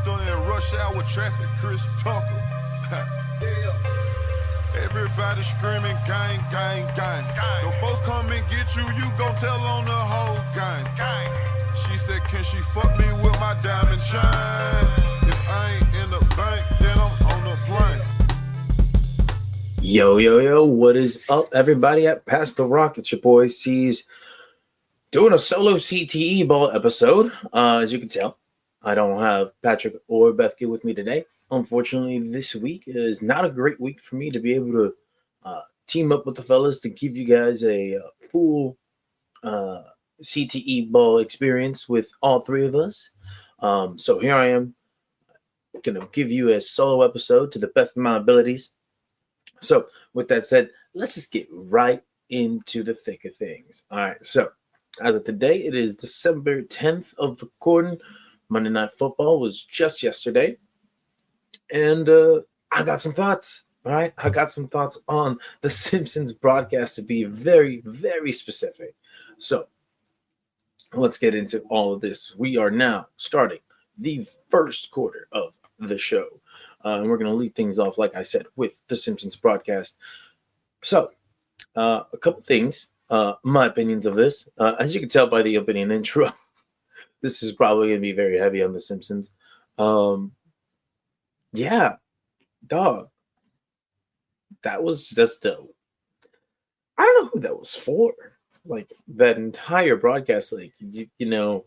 Monster in rush hour traffic, Chris Tucker. Everybody screaming, gang, gang, gang. The folks come and get you, you gon' tell on the whole gang. She said, can she fuck me with my diamond chain? If I ain't in the bank, then I'm on the plane. Yo, what is up, everybody? At Pass the Rock, it's your boy Ceez doing a solo CTE ball episode. As you can tell, I don't have Patrick or Bethke with me today. Unfortunately, this week is not a great week for me to be able to team up with the fellas to give you guys a full CTE ball experience with all three of us. So here I am, going to give you a solo episode to the best of my abilities. So with that said, let's just get right into the thick of things. All right, so as of today, it is December 10th of recording. Monday Night Football was just yesterday. And I got some thoughts. All right, I got some thoughts on the Simpsons broadcast, to be very, very specific. So let's get into all of this. We are now starting the first quarter of the show. And we're going to lead things off, like I said, with the Simpsons broadcast. So a couple things, my opinions of this. As you can tell by the opening intro, this is probably going to be very heavy on the Simpsons. Yeah, dog. That was just I don't know who that was for. Like, that entire broadcast, like, you know,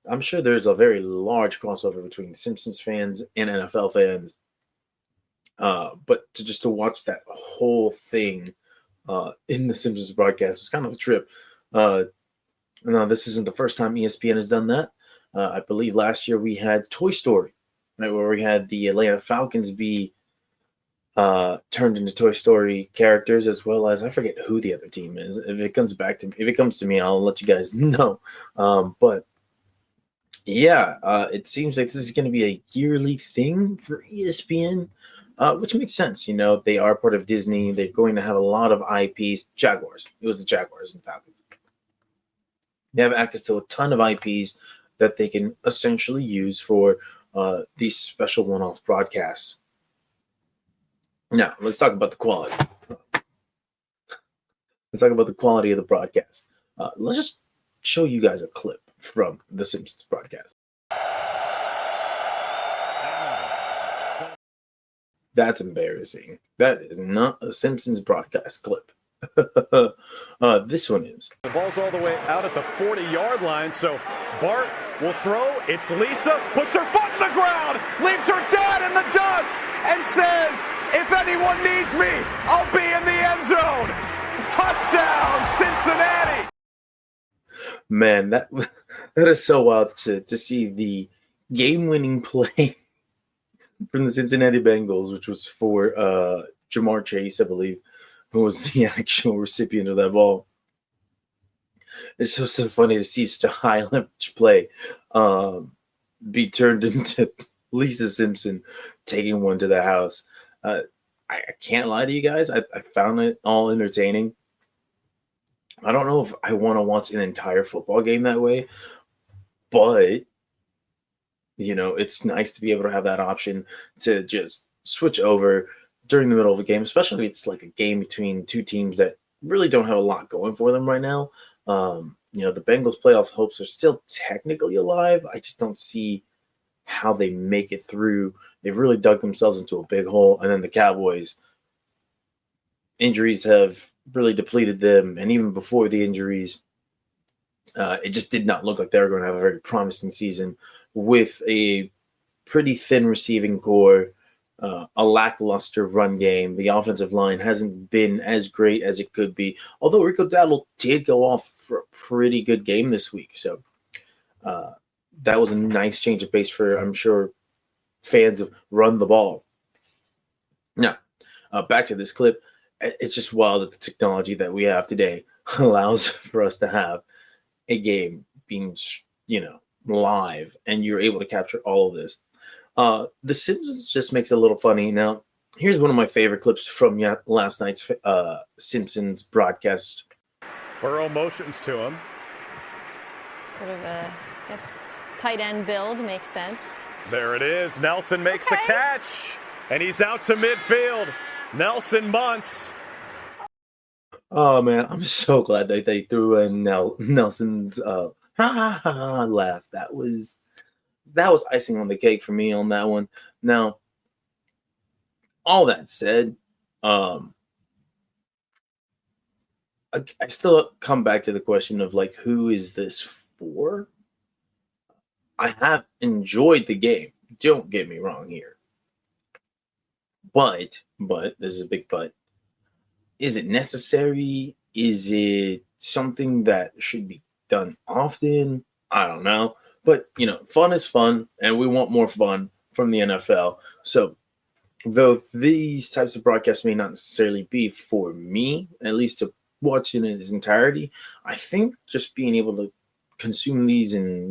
I'm sure there's a very large crossover between Simpsons fans and NFL fans. But to watch that whole thing in the Simpsons broadcast was kind of a trip. No, this isn't the first time ESPN has done that. I believe last year we had Toy Story, right, where we had the Atlanta Falcons be turned into Toy Story characters, as well as I forget who the other team is. If it comes to me, I'll let you guys know. But yeah, it seems like this is going to be a yearly thing for ESPN, which makes sense. You know, they are part of Disney. They're going to have a lot of IPs. Jaguars. It was the Jaguars and Falcons. They have access to a ton of IPs that they can essentially use for these special one-off broadcasts. Now, let's talk about the quality. Let's talk about the quality of the broadcast. Let's just show you guys a clip from the Simpsons broadcast. That's embarrassing. That is not a Simpsons broadcast clip. This one is. The ball's all the way out at the 40-yard line, so Bart will throw. It's Lisa, puts her foot in the ground, leaves her dad in the dust, and says, if anyone needs me, I'll be in the end zone. Touchdown, Cincinnati. Man, that is so wild to see the game-winning play from the Cincinnati Bengals, which was for Jamar Chase, I believe, who was the actual recipient of that ball. It's just so funny to see such a high leverage play be turned into Lisa Simpson taking one to the house. I can't lie to you guys. I found it all entertaining. I don't know if I want to watch an entire football game that way, but, you know, it's nice to be able to have that option to just switch over during the middle of a game, especially if it's like a game between two teams that really don't have a lot going for them right now. You know, the Bengals playoff hopes are still technically alive. I just don't see how they make it through. They've really dug themselves into a big hole. And then the Cowboys, injuries have really depleted them. And even before the injuries, it just did not look like they were going to have a very promising season with a pretty thin receiving core, a lackluster run game. The offensive line hasn't been as great as it could be, although Rico Dowdle did go off for a pretty good game this week. So that was a nice change of pace for, I'm sure, fans of run the ball. Now, back to this clip. It's just wild that the technology that we have today allows for us to have a game being, you know, live, and you're able to capture all of this. The Simpsons just makes it a little funny. Now, here's one of my favorite clips from last night's Simpsons broadcast. Burrow motions to him. Sort of a, I guess, tight end build makes sense. There it is. Nelson makes the catch, and he's out to midfield. Nelson Muntz. Oh man, I'm so glad that they threw in Nelson's ha ha ha laugh. That was icing on the cake for me on that one. Now, all that said, I still come back to the question of like, who is this for? I have enjoyed the game. Don't get me wrong here. But this is a big but. Is it necessary? Is it something that should be done often? I don't know. But, fun is fun, and we want more fun from the NFL. So, though these types of broadcasts may not necessarily be for me, at least to watch it in its entirety, I think just being able to consume these in,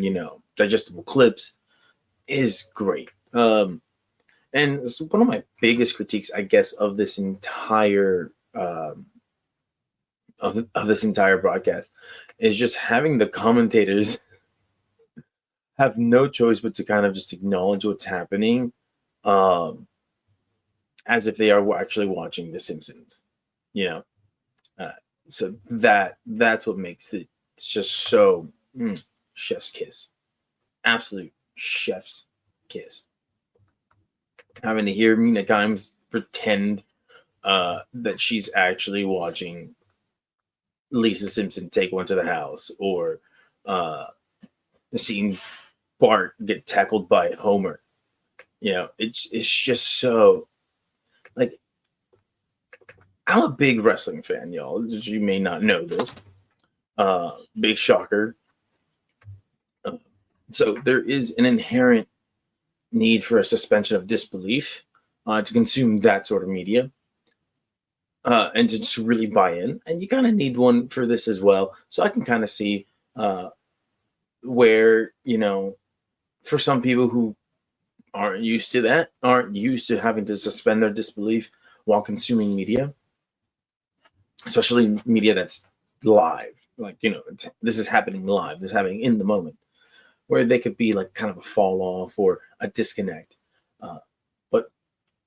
digestible clips is great. And it's one of my biggest critiques, I guess, of this entire of this entire broadcast is just having the commentators have no choice but to kind of just acknowledge what's happening, as if they are actually watching The Simpsons, so that's what makes it just so chef's kiss, absolute chef's kiss. Having to hear Mina Kimes pretend that she's actually watching Lisa Simpson take one to the house, or seeing Bart get tackled by Homer. It's just so, like, I'm a big wrestling fan, y'all. You may not know this. Big shocker. So there is an inherent need for a suspension of disbelief to consume that sort of media. And to just really buy in. And you kind of need one for this as well. So I can kind of see where, for some people who aren't used to that, aren't used to having to suspend their disbelief while consuming media, especially media that's live. Like, this is happening live. This is happening in the moment, where they could be like kind of a fall off or a disconnect. But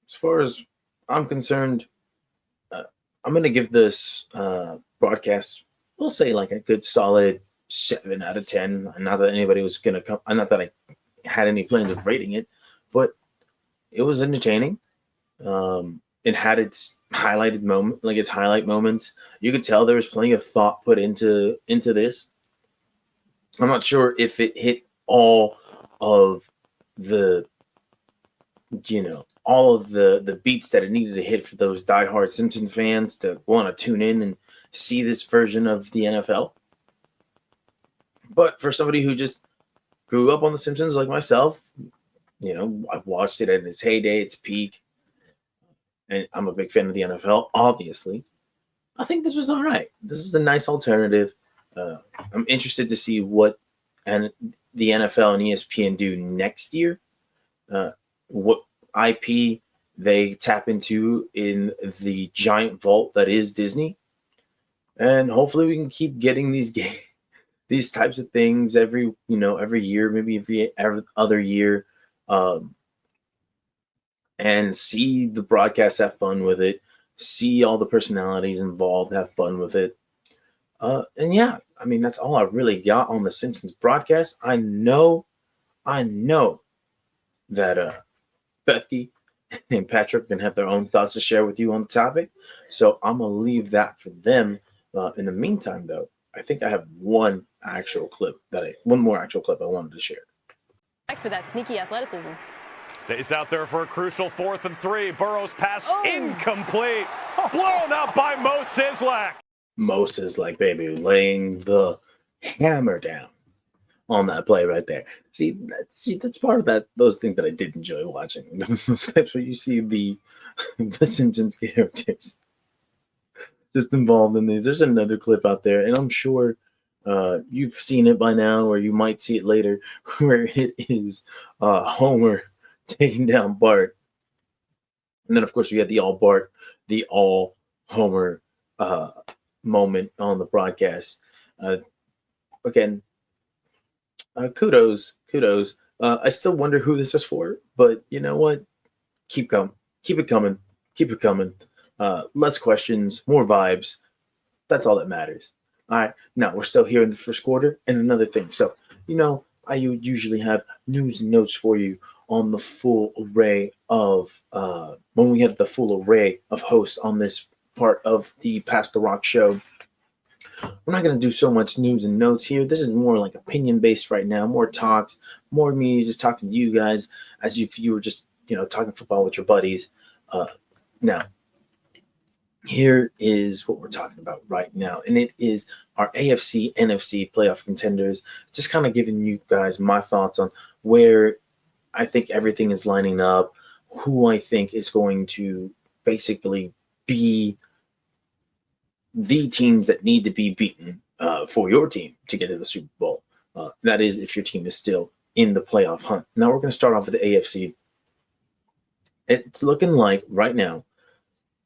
as far as I'm concerned, I'm going to give this broadcast, we'll say, like a good solid 7 out of 10. Not that anybody was going to come, not that I had any plans of rating it, but it was entertaining. It had its highlight moments. You could tell there was plenty of thought put into this. I'm not sure if it hit all of the, all of the beats that it needed to hit for those diehard Simpson fans to want to tune in and see this version of the NFL. But for somebody who just grew up on The Simpsons like myself, I've watched it at its heyday, its peak, and I'm a big fan of the NFL, obviously. I think this was all right. This is a nice alternative. I'm interested to see what the NFL and ESPN do next year. What IP they tap into in the giant vault that is Disney, and hopefully we can keep getting these types of things every year, maybe every other year, and see the broadcast have fun with it, see all the personalities involved have fun with it, and yeah, I mean, that's all I really got on the Simpsons broadcast. I know that Becky and Patrick can have their own thoughts to share with you on the topic, so I'm gonna leave that for them. In the meantime, though, I think I have one more actual clip I wanted to share. For that sneaky athleticism. Stays out there for a crucial 4th and 3. Burrow's pass incomplete. Blown up by Mo Sizlak. Mo Sizlak, baby, laying the hammer down on that play right there. See, that's part of those things that I did enjoy watching. Those clips where you see the Simpsons characters just involved in these. There's another clip out there, and I'm sure you've seen it by now, or you might see it later, where it is Homer taking down Bart. And then, of course, we had the all Bart, the all Homer moment on the broadcast. Again, kudos I still wonder who this is for, but you know what? Keep coming. Keep it coming. Keep it coming. Less questions, more vibes. That's all that matters. All right. Now we're still here in the first quarter. And another thing. So, I would usually have news and notes for you on the full array of when we have the full array of hosts on this part of the Pass the Rock show. We're not going to do so much news and notes here. This is more like opinion based right now, more talks, more me just talking to you guys as if you were just, talking football with your buddies. Now, here is what we're talking about right now, and it is our AFC, NFC playoff contenders. Just kind of giving you guys my thoughts on where I think everything is lining up, who I think is going to basically be the teams that need to be beaten for your team to get to the Super Bowl. That is, if your team is still in the playoff hunt. Now we're going to start off with the AFC. It's looking like right now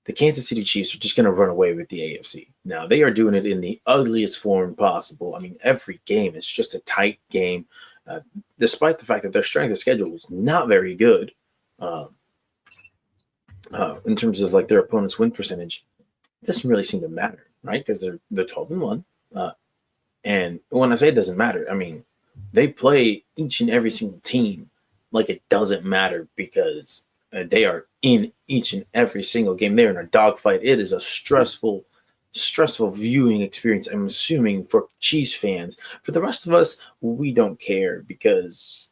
the Kansas City Chiefs are just going to run away with the AFC. Now, they are doing it in the ugliest form possible. I mean, every game is just a tight game, despite the fact that their strength of schedule is not very good in terms of like their opponent's win percentage. It doesn't really seem to matter, right? Because they're 12-1. And when I say it doesn't matter, I mean, they play each and every single team like it doesn't matter because they are in each and every single game. They're in a dogfight. It is a stressful viewing experience, I'm assuming, for Chiefs fans. For the rest of us, we don't care because,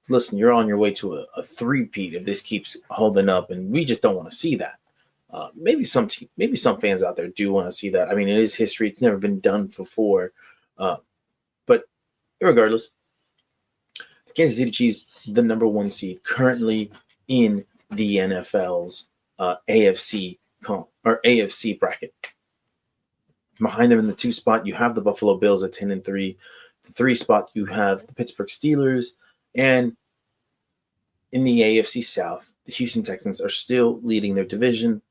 listen, you're on your way to a three-peat if this keeps holding up, and we just don't want to see that. Maybe some fans out there do want to see that. I mean, it is history. It's never been done before. But regardless, the Kansas City Chiefs, the number one seed, currently in the NFL's AFC bracket. Behind them in the 2 spot, you have the Buffalo Bills at 10-3. The 3 spot, you have the Pittsburgh Steelers. And in the AFC South, the Houston Texans are still leading their division.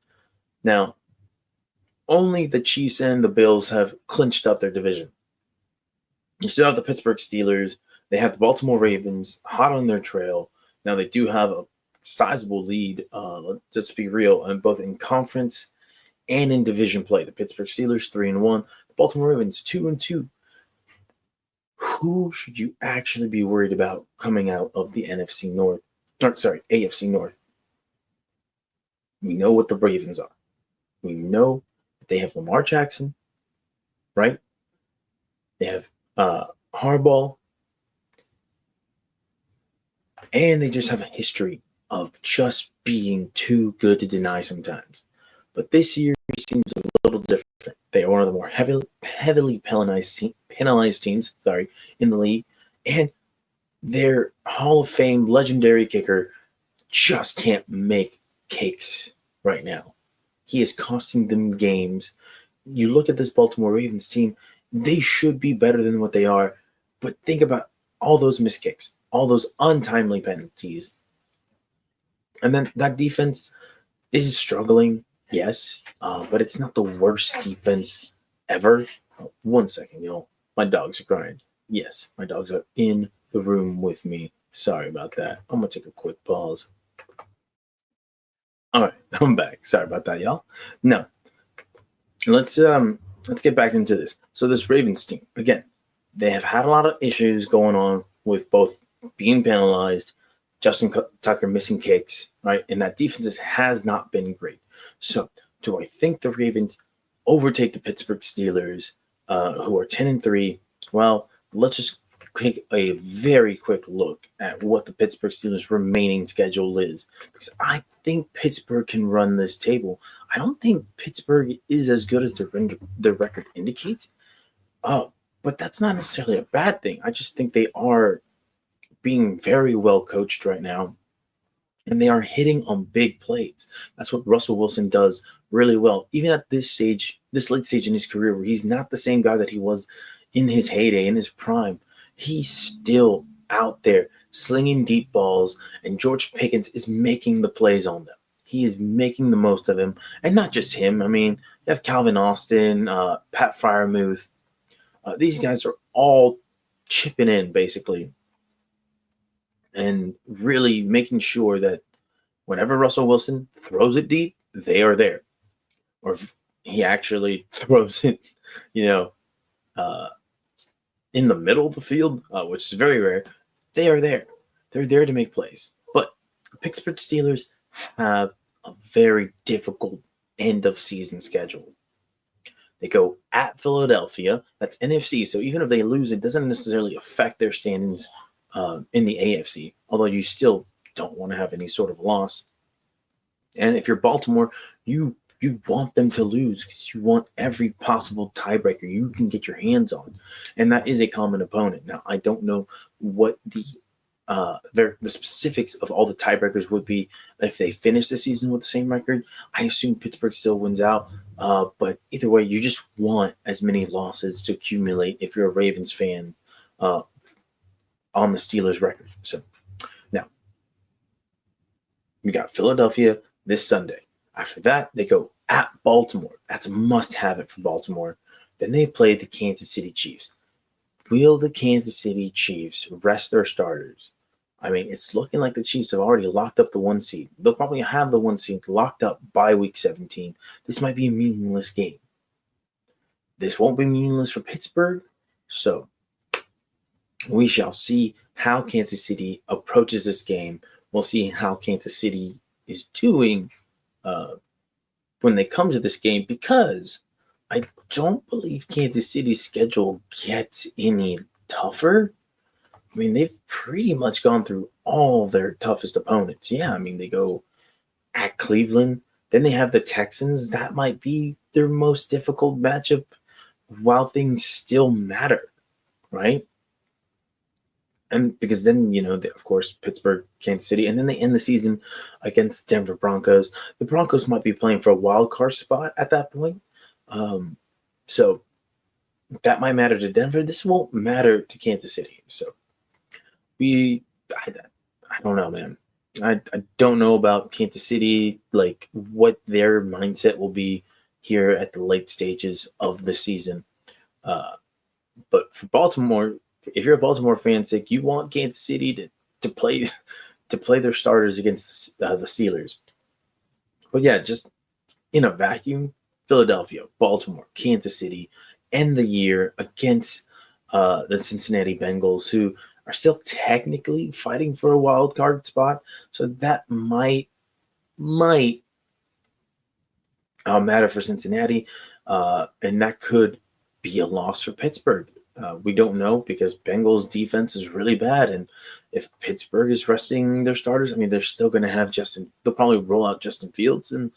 Now, only the Chiefs and the Bills have clinched up their division. You still have the Pittsburgh Steelers. They have the Baltimore Ravens hot on their trail. Now, they do have a sizable lead, let's be real, and both in conference and in division play. The Pittsburgh Steelers 3-1, the Baltimore Ravens 2-2. Who should you actually be worried about coming out of the AFC North? We know what the Ravens are. We know that they have Lamar Jackson, right? They have Harbaugh, and they just have a history of just being too good to deny sometimes. But this year seems a little different. They are one of the more heavily penalized teams, in the league. And their Hall of Fame legendary kicker just can't make cakes right now. He is costing them games. You look at this Baltimore Ravens team, they should be better than what they are. But think about all those missed kicks, all those untimely penalties. And then that defense is struggling, yes, but it's not the worst defense ever. Oh, 1 second, y'all. My dogs are crying. Yes, my dogs are in the room with me. Sorry about that. I'm going to take a quick pause. All right, I'm back. Sorry about that, y'all. Now, let's get back into this. So this Ravens team, again, they have had a lot of issues going on with both being penalized, Justin Tucker missing kicks, right? And that defense has not been great. So do I think the Ravens overtake the Pittsburgh Steelers, who are 10-3? Well, let's just take a very quick look at what the Pittsburgh Steelers' remaining schedule is, because I think Pittsburgh can run this table. I don't think Pittsburgh is as good as their record indicates. But that's not necessarily a bad thing. I just think they are being very well coached right now, and they are hitting on big plays. That's what Russell Wilson does really well, even at this late stage in his career, where he's not the same guy that he was in his heyday, in his prime. He's still out there slinging deep balls, and George Pickens is making the plays on them. He is making the most of him, and not just him. I mean, you have Calvin Austin, Pat Freiermuth. These guys are all chipping in, basically, and really making sure that whenever Russell Wilson throws it deep, they are there. Or if he actually throws it, uh, in the middle of the field, which is very rare, they are there. They're there to make plays. But the Pittsburgh Steelers have a very difficult end of season schedule. They go at Philadelphia. That's NFC. So even if they lose, it doesn't necessarily affect their standings in the AFC, although you still don't want to have any sort of loss. And if you're Baltimore, you want them to lose because you want every possible tiebreaker you can get your hands on. And that is a common opponent. Now, I don't know what the specifics of all the tiebreakers would be if they finish the season with the same record. I assume Pittsburgh still wins out. But either way, you just want as many losses to accumulate if you're a Ravens fan on the Steelers record. So now we got Philadelphia this Sunday. After that, they go at Baltimore. That's a must-have it for Baltimore. Then they play the Kansas City Chiefs. Will the Kansas City Chiefs rest their starters? I mean, it's looking like the Chiefs have already locked up the 1 seed. They'll probably have the 1 seed locked up by week 17. This might be a meaningless game. This won't be meaningless for Pittsburgh. So we shall see how Kansas City approaches this game. We'll see how Kansas City is doing when they come to this game, because I don't believe Kansas City's schedule gets any tougher. I mean, they've pretty much gone through all their toughest opponents. Yeah, I mean, they go at Cleveland. Then they have the Texans. That might be their most difficult matchup while things still matter, right? And because then, of course, Pittsburgh, Kansas City, and then they end the season against the Denver Broncos. The Broncos might be playing for a wild card spot at that point. So that might matter to Denver. This won't matter to Kansas City. So I don't know, man. I don't know about Kansas City, like what their mindset will be here at the late stages of the season. But for Baltimore, if you're a Baltimore fan, you want Kansas City to play their starters against the Steelers. But yeah, just in a vacuum, Philadelphia, Baltimore, Kansas City end the year against the Cincinnati Bengals, who are still technically fighting for a wild card spot. So that might matter for Cincinnati, and that could be a loss for Pittsburgh. We don't know because Bengals defense is really bad. And if Pittsburgh is resting their starters, I mean, they're still going to have they'll probably roll out Justin Fields. And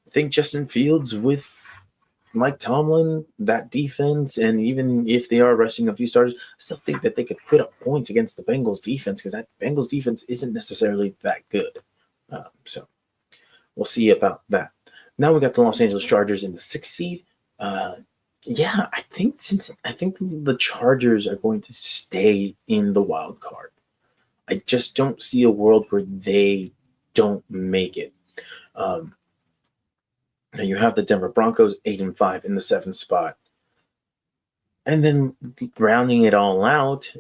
I think Justin Fields with Mike Tomlin, that defense, and even if they are resting a few starters, I still think that they could put up points against the Bengals defense because that Bengals defense isn't necessarily that good. So we'll see about that. Now we got the Los Angeles Chargers in the 6th seed. Yeah, I think the Chargers are going to stay in the wild card. I just don't see a world where they don't make it. Now you have the Denver Broncos 8-5 in the 7th spot, and then rounding it all out.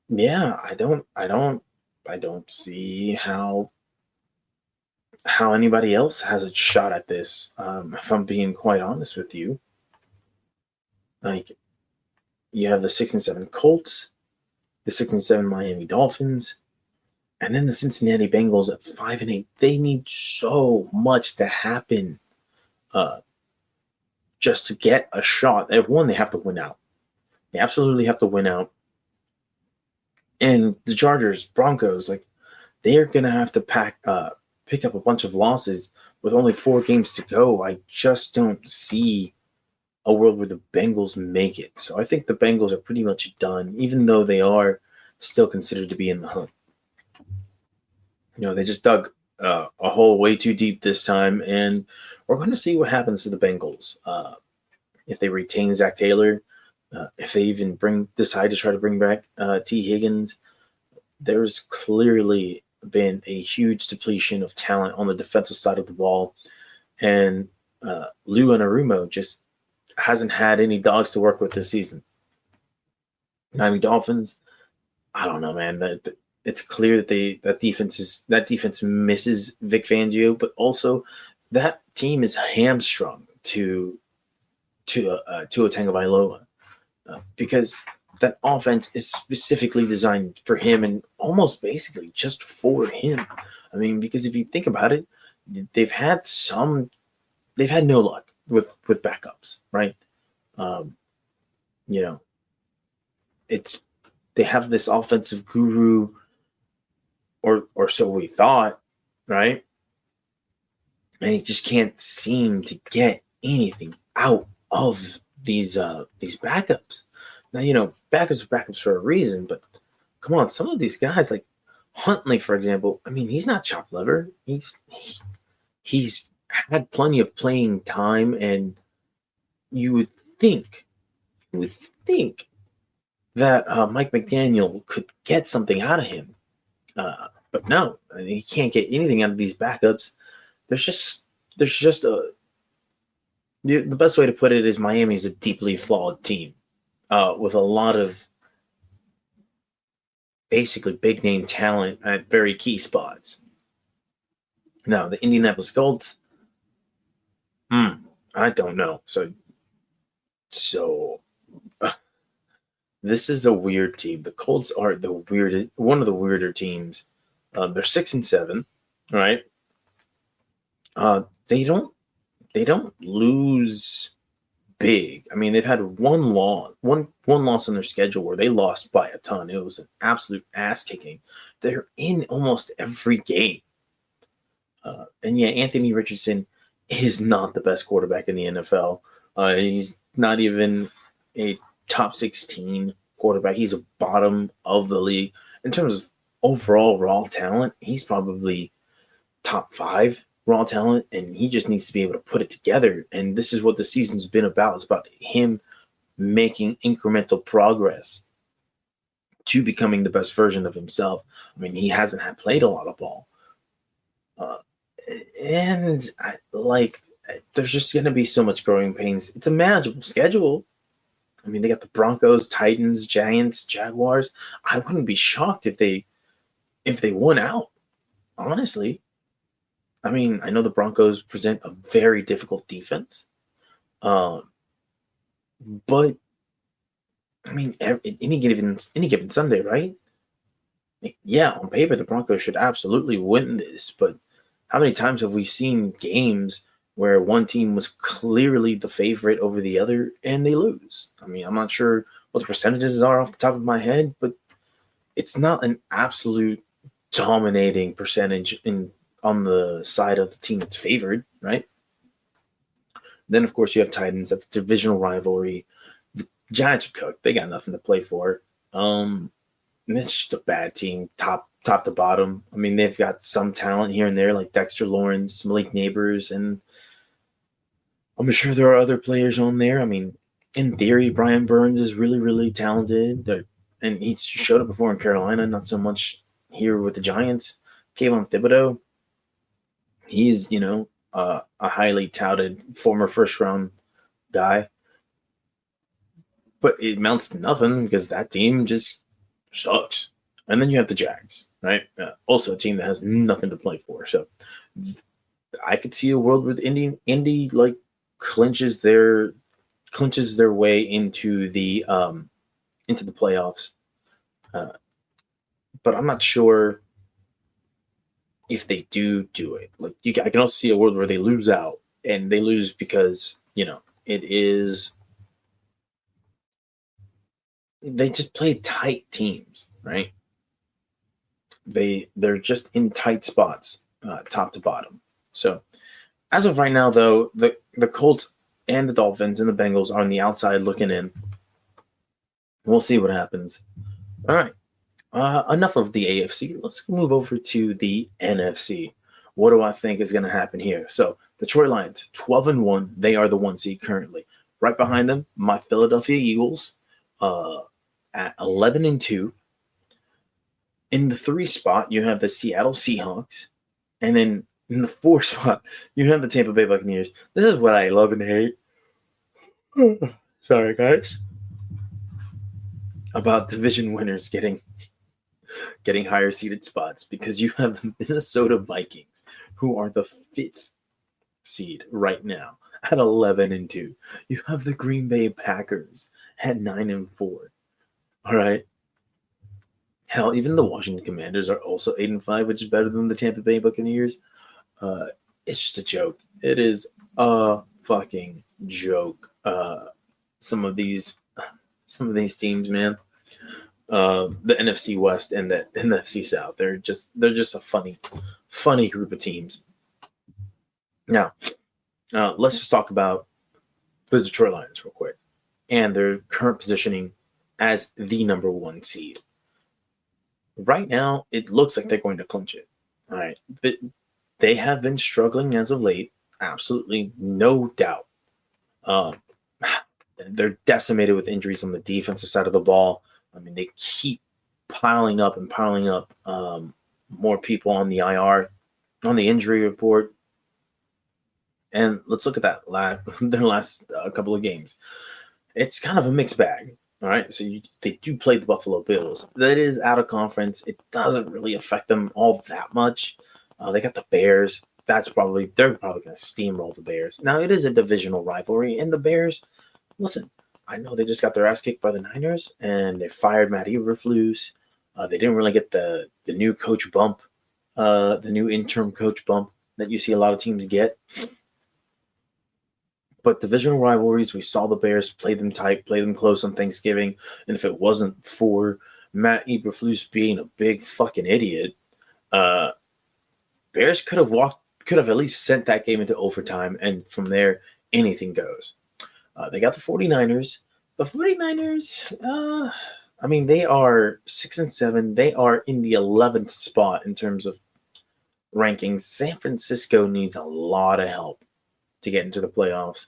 Yeah, I don't see how anybody else has a shot at this, if I'm being quite honest with you. Like, you have the 6-7 Colts, the 6-7 Miami Dolphins, and then the Cincinnati Bengals at 5-8. They need so much to happen just to get a shot. If one, they have to win out. They absolutely have to win out. And the Chargers, Broncos, like, they're going to have to pick up a bunch of losses with only 4 games to go. I just don't see a world where the Bengals make it. So I think the Bengals are pretty much done, even though they are still considered to be in the hunt. They just dug a hole way too deep this time, and we're going to see what happens to the Bengals. If they retain Zach Taylor, if they even decide to try to bring back T. Higgins, there's clearly been a huge depletion of talent on the defensive side of the ball, and Lou Anarumo just hasn't had any dogs to work with this season. Miami Dolphins, I don't know, man. That it's clear that that defense misses Vic Fangio, but also that team is hamstrung to Tagovailoa because that offense is specifically designed for him and almost basically just for him. I mean, because if you think about it, they've had no luck with backups, right? Um, you know, they have this offensive guru, or so we thought, right? And he just can't seem to get anything out of these backups. Now, backups are backups for a reason, but come on, some of these guys like Huntley, for example. I mean, he's not chopped liver. He's had plenty of playing time, and you would think that Mike McDaniel could get something out of him, but no, I mean, he can't get anything out of these backups. There's just the best way to put it is Miami's a deeply flawed team with a lot of basically big name talent at very key spots. Now, the Indianapolis Colts, I don't know. So this is a weird team. The Colts are one of the weirder teams. They're 6-7, right? They don't lose big. I mean, they've had one loss on their schedule where they lost by a ton. It was an absolute ass kicking. They're in almost every game. And yeah, Anthony Richardson is not the best quarterback in the NFL. He's not even a top 16 quarterback. He's a bottom of the league. In terms of overall raw talent, he's probably top 5 raw talent, and he just needs to be able to put it together. And this is what the season's been about. It's about him making incremental progress to becoming the best version of himself. I mean, he hasn't played a lot of ball. There's just going to be so much growing pains. It's a manageable schedule. I mean, they got the Broncos, Titans, Giants, Jaguars. I wouldn't be shocked if they won out, honestly. I mean, I know the Broncos present a very difficult defense. But I mean, any given Sunday, right? Yeah, on paper, the Broncos should absolutely win this, but how many times have we seen games where one team was clearly the favorite over the other and they lose? I mean, I'm not sure what the percentages are off the top of my head, but it's not an absolute dominating percentage on the side of the team that's favored, right? Then, of course, you have Titans. That's a divisional rivalry. The Giants are cooked. They got nothing to play for. And it's just a bad team, top to bottom. I mean, they've got some talent here and there, like Dexter Lawrence, Malik Neighbors, and I'm sure there are other players on there. I mean, in theory, Brian Burns is really, really talented, and he showed up before in Carolina, not so much here with the Giants. Kayvon Thibodeau, he's, a highly touted former first-round guy. But it amounts to nothing because that team just sucks. And then you have the Jags, right? Also a team that has nothing to play for. So I could see a world where Indy like clinches their way into the playoffs. But I'm not sure if they do it. Like I can also see a world where they lose out, and they lose because it is. They just play tight teams, right? They're just in tight spots, top to bottom. So as of right now, though, the Colts and the Dolphins and the Bengals are on the outside looking in. We'll see what happens. All right. Enough of the AFC. Let's move over to the NFC. What do I think is going to happen here? So Detroit Lions, 12-1. They are the 1 seed currently. Right behind them, my Philadelphia Eagles, at 11-2. In the 3 spot, you have the Seattle Seahawks. And then in the 4 spot, you have the Tampa Bay Buccaneers. This is what I love and hate. Sorry, guys. About division winners getting getting higher seeded spots because you have the Minnesota Vikings, who are the 5th seed right now at 11-2. You have the Green Bay Packers at 9-4. All right. Hell, even the Washington Commanders are also 8-5, which is better than the Tampa Bay Buccaneers. It's just a joke. It is a fucking joke. Some of these teams, man. The NFC West and the NFC South. They're just a funny group of teams. Now, let's just talk about the Detroit Lions real quick and their current positioning as the number 1 seed. Right now, it looks like they're going to clinch it. All right, but they have been struggling as of late. Absolutely no doubt. They're decimated with injuries on the defensive side of the ball. I mean, they keep piling up more people on the IR, on the injury report. And let's look at that their last couple of games. It's kind of a mixed bag. All right, so they do play the Buffalo Bills. That is out of conference. It doesn't really affect them all that much. They got the Bears. They're probably going to steamroll the Bears. Now, it is a divisional rivalry, and the Bears, listen, I know they just got their ass kicked by the Niners, and they fired Matt Eberflus. They didn't really get the new coach bump, the new interim coach bump that you see a lot of teams get. But divisional rivalries, we saw the Bears play them tight, play them close on Thanksgiving. And if it wasn't for Matt Eberflus being a big fucking idiot, Bears could have at least sent that game into overtime. And from there, anything goes. They got the 49ers. The 49ers, I mean, they are 6-7. They are in the 11th spot in terms of rankings. San Francisco needs a lot of help to get into the playoffs.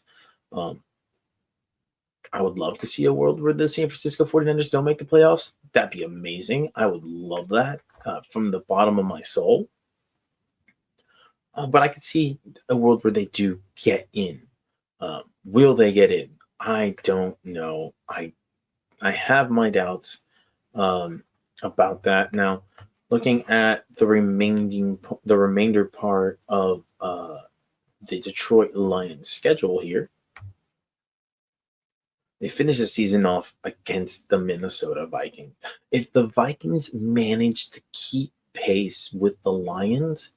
I would love to see a world where the San Francisco 49ers don't make the playoffs. That'd be amazing. I would love that from the bottom of my soul. But I could see a world where they do get in. Will they get in? I don't know. I have my doubts about that. Now, looking at the remainder part of the Detroit Lions schedule here, they finish the season off against the Minnesota Vikings. If the Vikings manage to keep pace with the Lions,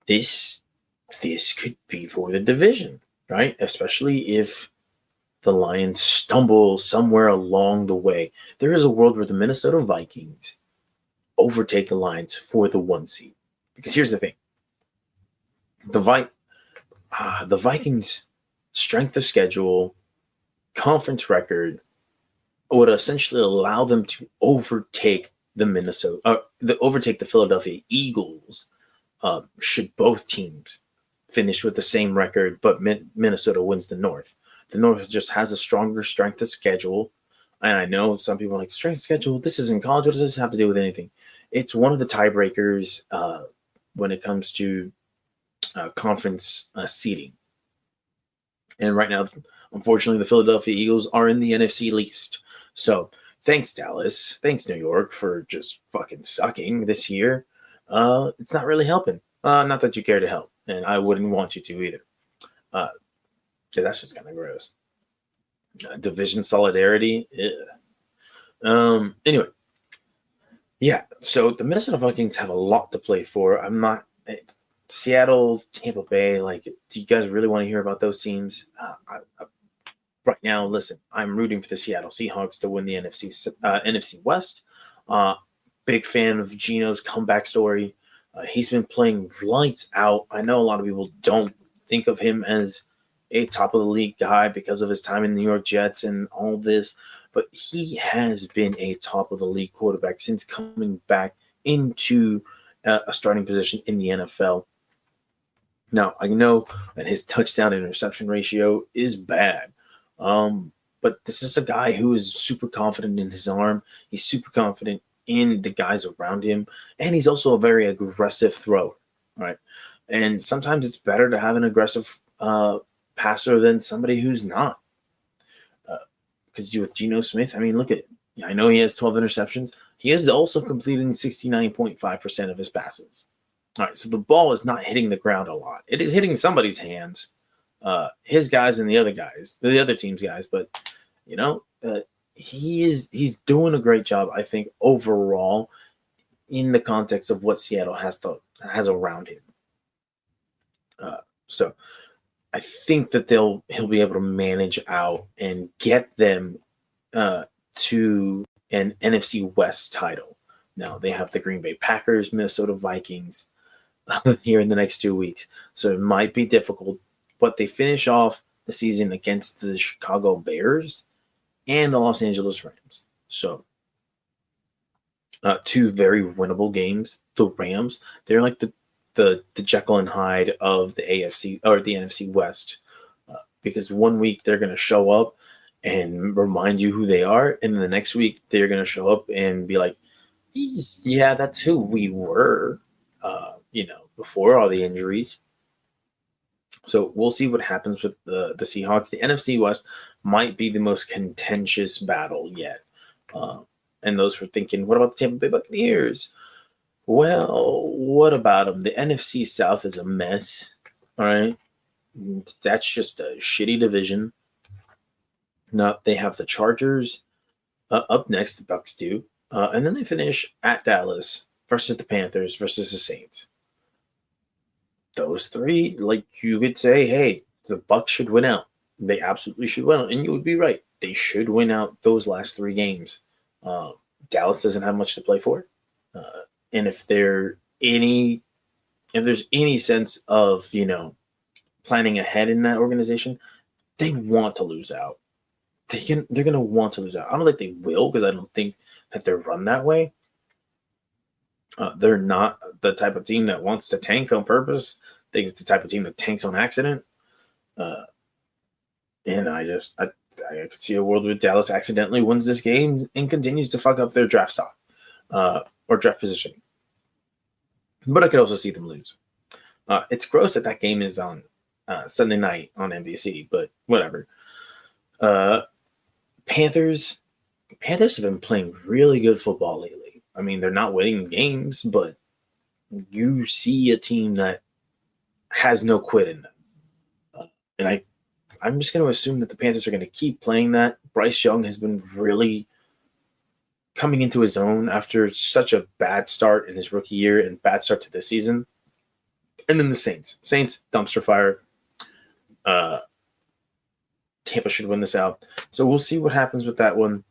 this could be for the division, right? Especially if the Lions stumble somewhere along the way. There is a world where the Minnesota Vikings overtake the Lions for the 1 seed. Because here's the thing. The Vikings' strength of schedule, conference record would essentially allow them to overtake the Philadelphia Eagles. Should both teams finish with the same record, but Minnesota wins the North. The North just has a stronger strength of schedule. And I know some people are like, strength of schedule, this is in college. What does this have to do with anything? It's one of the tiebreakers when it comes to conference seeding. And right now, unfortunately, the Philadelphia Eagles are in the NFC least. So thanks, Dallas. Thanks, New York, for just fucking sucking this year. It's not really helping. Not that you care to help. And I wouldn't want you to either. That's just kind of gross. Division solidarity. Anyway. Yeah, so the Minnesota Vikings have a lot to play for. Seattle, Tampa Bay, like, do you guys really want to hear about those teams? Right now, listen, I'm rooting for the Seattle Seahawks to win the NFC West. Big fan of Geno's comeback story. He's been playing lights out. I know a lot of people don't think of him as a top-of-the-league guy because of his time in the New York Jets and all this, but he has been a top-of-the-league quarterback since coming back into a starting position in the NFL. Now, I know that his touchdown-interception ratio is bad, but this is a guy who is super confident in his arm. He's super confident in the guys around him, and he's also a very aggressive thrower, right? And sometimes it's better to have an aggressive passer than somebody who's not. Because with Geno Smith, I mean, look at it. I know he has 12 interceptions. he is also completing 69.5% of his passes. All right, so the ball is not hitting the ground a lot. It is hitting somebody's hands, his guys and the other team's guys. But he's doing a great job, I think, overall in the context of what Seattle has around him. So I think that he'll be able to manage out and get them to an NFC West title. Now they have the Green Bay Packers, Minnesota Vikings here in the next 2 weeks, so it might be difficult. But they finish off the season against the Chicago Bears and the Los Angeles Rams. So 2 very winnable games. The Rams, they're like the Jekyll and Hyde of the AFC or the NFC West, because 1 week they're going to show up and remind you who they are, and then the next week they're going to show up and be like, yeah, that's who we were, before all the injuries. So we'll see what happens with the Seahawks. The NFC West might be the most contentious battle yet. And those were thinking, what about the Tampa Bay Buccaneers? Well, what about them? The NFC South is a mess. All right. That's just a shitty division. Now they have the Chargers up next, the Bucs do. And then they finish at Dallas versus the Panthers versus the Saints. Those 3, like, you could say, hey, the Bucs should win out. They absolutely should win out. And you would be right. They should win out those last 3 games. Dallas doesn't have much to play for. And if there's any sense of, planning ahead in that organization, they want to lose out. They're going to want to lose out. I don't think they will, because I don't think that they're run that way. They're not the type of team that wants to tank on purpose. I think it's the type of team that tanks on accident. And I could see a world where Dallas accidentally wins this game and continues to fuck up their draft stock or draft positioning. But I could also see them lose. It's gross that game is on Sunday night on NBC, but whatever. Panthers have been playing really good football lately. I mean, they're not winning games, but you see a team that has no quit in them. And I'm just going to assume that the Panthers are going to keep playing that. Bryce Young has been really coming into his own after such a bad start in his rookie year and bad start to the season. And then the Saints, dumpster fire. Tampa should win this out. So we'll see what happens with that one.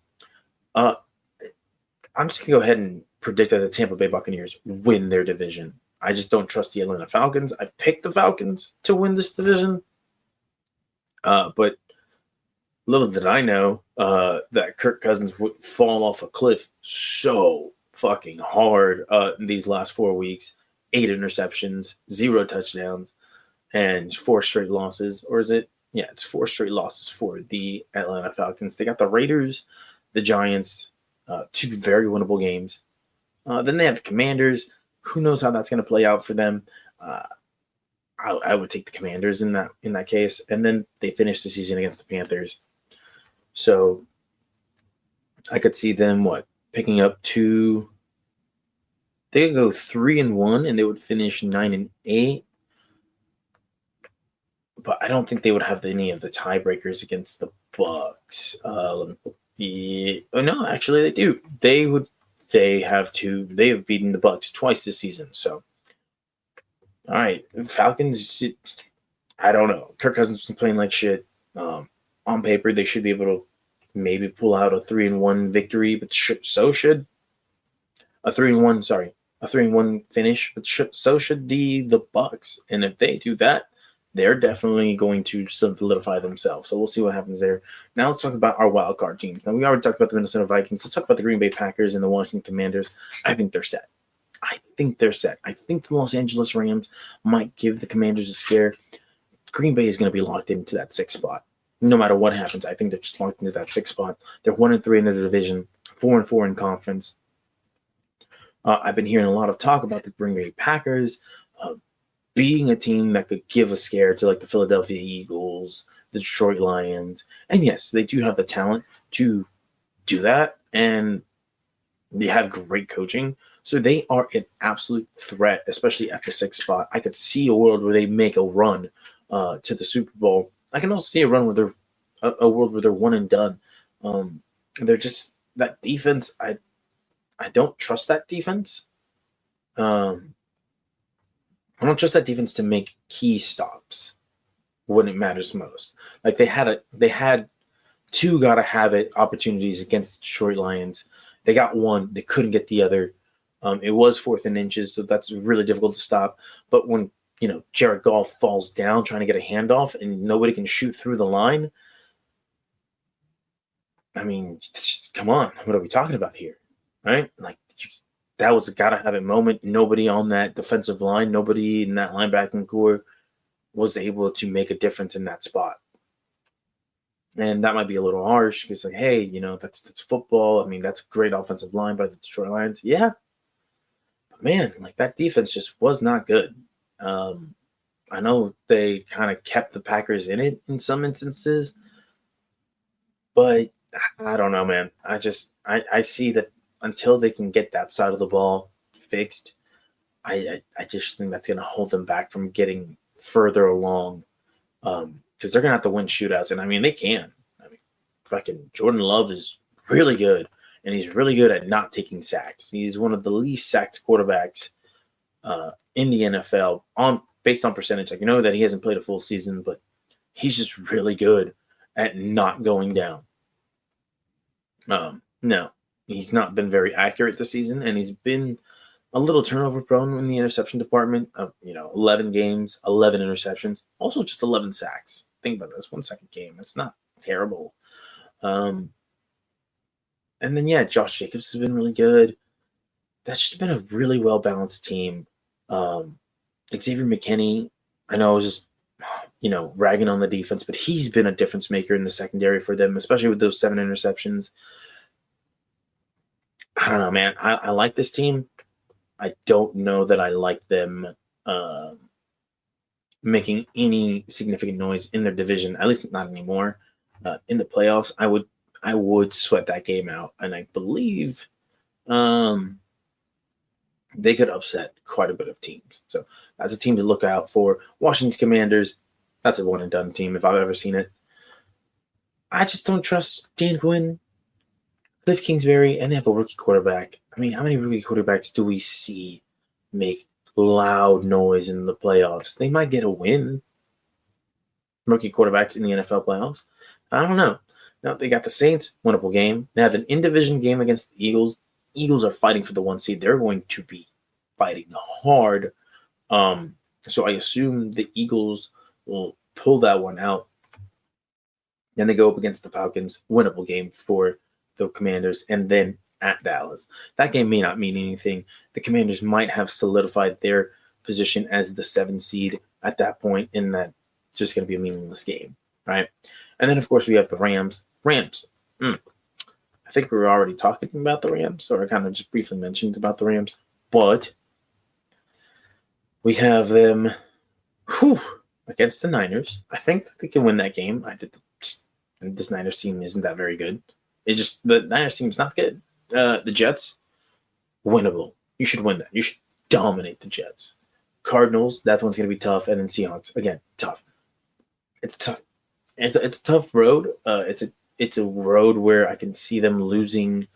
I'm just going to go ahead and predict that the Tampa Bay Buccaneers win their division. I just don't trust the Atlanta Falcons. I picked the Falcons to win this division. But little did I know that Kirk Cousins would fall off a cliff so fucking hard in these last 4 weeks. 8 interceptions, 0 touchdowns, and 4 straight losses. Or is it? Yeah, it's 4 straight losses for the Atlanta Falcons. They got the Raiders, the Giants, 2 very winnable games. Then they have the Commanders. Who knows how that's going to play out for them? I would take the Commanders in that case. And then they finish the season against the Panthers. So I could see them picking up 2. They could go 3-1 and they would finish 9-8. But I don't think they would have any of the tiebreakers against the Bucs. No, actually they do. They have beaten the Bucs twice this season. So, all right, Falcons. I don't know. Kirk Cousins has been playing like shit. On paper, they should be able to maybe pull out a 3-1 victory, but so should a 3-1 finish. But so should the Bucs. And if they do that, they're definitely going to solidify themselves. So we'll see what happens there. Now let's talk about our wild card teams. Now we already talked about the Minnesota Vikings. Let's talk about the Green Bay Packers and the Washington Commanders. I think they're set. I think the Los Angeles Rams might give the Commanders a scare. Green Bay is going to be locked into that 6th spot. No matter what happens, I think they're just locked into that 6th spot. They're 1-3 in the division, 4-4 in conference. I've been hearing a lot of talk about the Green Bay Packers being a team that could give a scare to the Philadelphia Eagles, the Detroit Lions. And yes, they do have the talent to do that. And They have great coaching. So they are an absolute threat, especially at the 6th spot. I could see a world where they make a run to the Super Bowl. I can also see a run where they're a world where they're one and done. They're just that defense. I don't trust that defense. I don't trust that defense to make key stops when it matters most. Like they had 2 gotta have it opportunities against the Detroit Lions. They got 1. They couldn't get the other. It was 4th and inches, so that's really difficult to stop. But when Jared Goff falls down trying to get a handoff and nobody can shoot through the line, I mean, come on, what are we talking about here, right? Like that was a gotta have it moment. Nobody on that defensive line, nobody in that linebacking core was able to make a difference in that spot. And that might be a little harsh because, like, hey, that's football. I mean, that's a great offensive line by the Detroit Lions. Yeah. But man, like that defense just was not good. I know they kind of kept the Packers in it in some instances, but I don't know, man. I see that until they can get that side of the ball fixed, I just think that's going to hold them back from getting further along. Because they're going to have to win shootouts. And, I mean, they can. I mean, fucking Jordan Love is really good, and he's really good at not taking sacks. He's one of the least sacked quarterbacks in the NFL based on percentage. Like, that he hasn't played a full season, but he's just really good at not going down. No, he's not been very accurate this season, and he's been a little turnover prone in the interception department. 11 games, 11 interceptions, also just 11 sacks. Think about this, 1 second game. That's not terrible. And then, Josh Jacobs has been really good. That's just been a really well-balanced team. Xavier McKinney, I know I was just, ragging on the defense, but he's been a difference maker in the secondary for them, especially with those 7 interceptions. I don't know, man. I like this team. I don't know that I like them making any significant noise in their division, at least not anymore. In the playoffs, I would sweat that game out, and I believe they could upset quite a bit of teams. So that's a team to look out for. Washington Commanders, that's a one and done team if I've ever seen it. I just don't trust Dan Quinn, Cliff Kingsbury, and they have a rookie quarterback. I mean, how many rookie quarterbacks do we see make loud noise in the playoffs? They might get a win. Rookie quarterbacks in the NFL playoffs. I don't know. Now, they got the Saints, winnable game. They have an in-division game against the Eagles. Eagles are fighting for the 1 seed. They're going to be fighting hard. So I assume the Eagles will pull that one out. Then they go up against the Falcons, winnable game for the Commanders, and then at Dallas. That game may not mean anything. The Commanders might have solidified their position as the 7 seed at that point, and that's just going to be a meaningless game, right? And then, of course, we have the Rams. I think we were already talking about the Rams, or I kind of just briefly mentioned about the Rams, but we have them against the Niners. I think that they can win that game. This Niners team isn't that very good. The Niners team is not good. The Jets, winnable. You should win that. You should dominate the Jets. Cardinals, that one's going to be tough. And then Seahawks, again, tough. It's tough. It's a tough road. It's a road where I can see them losing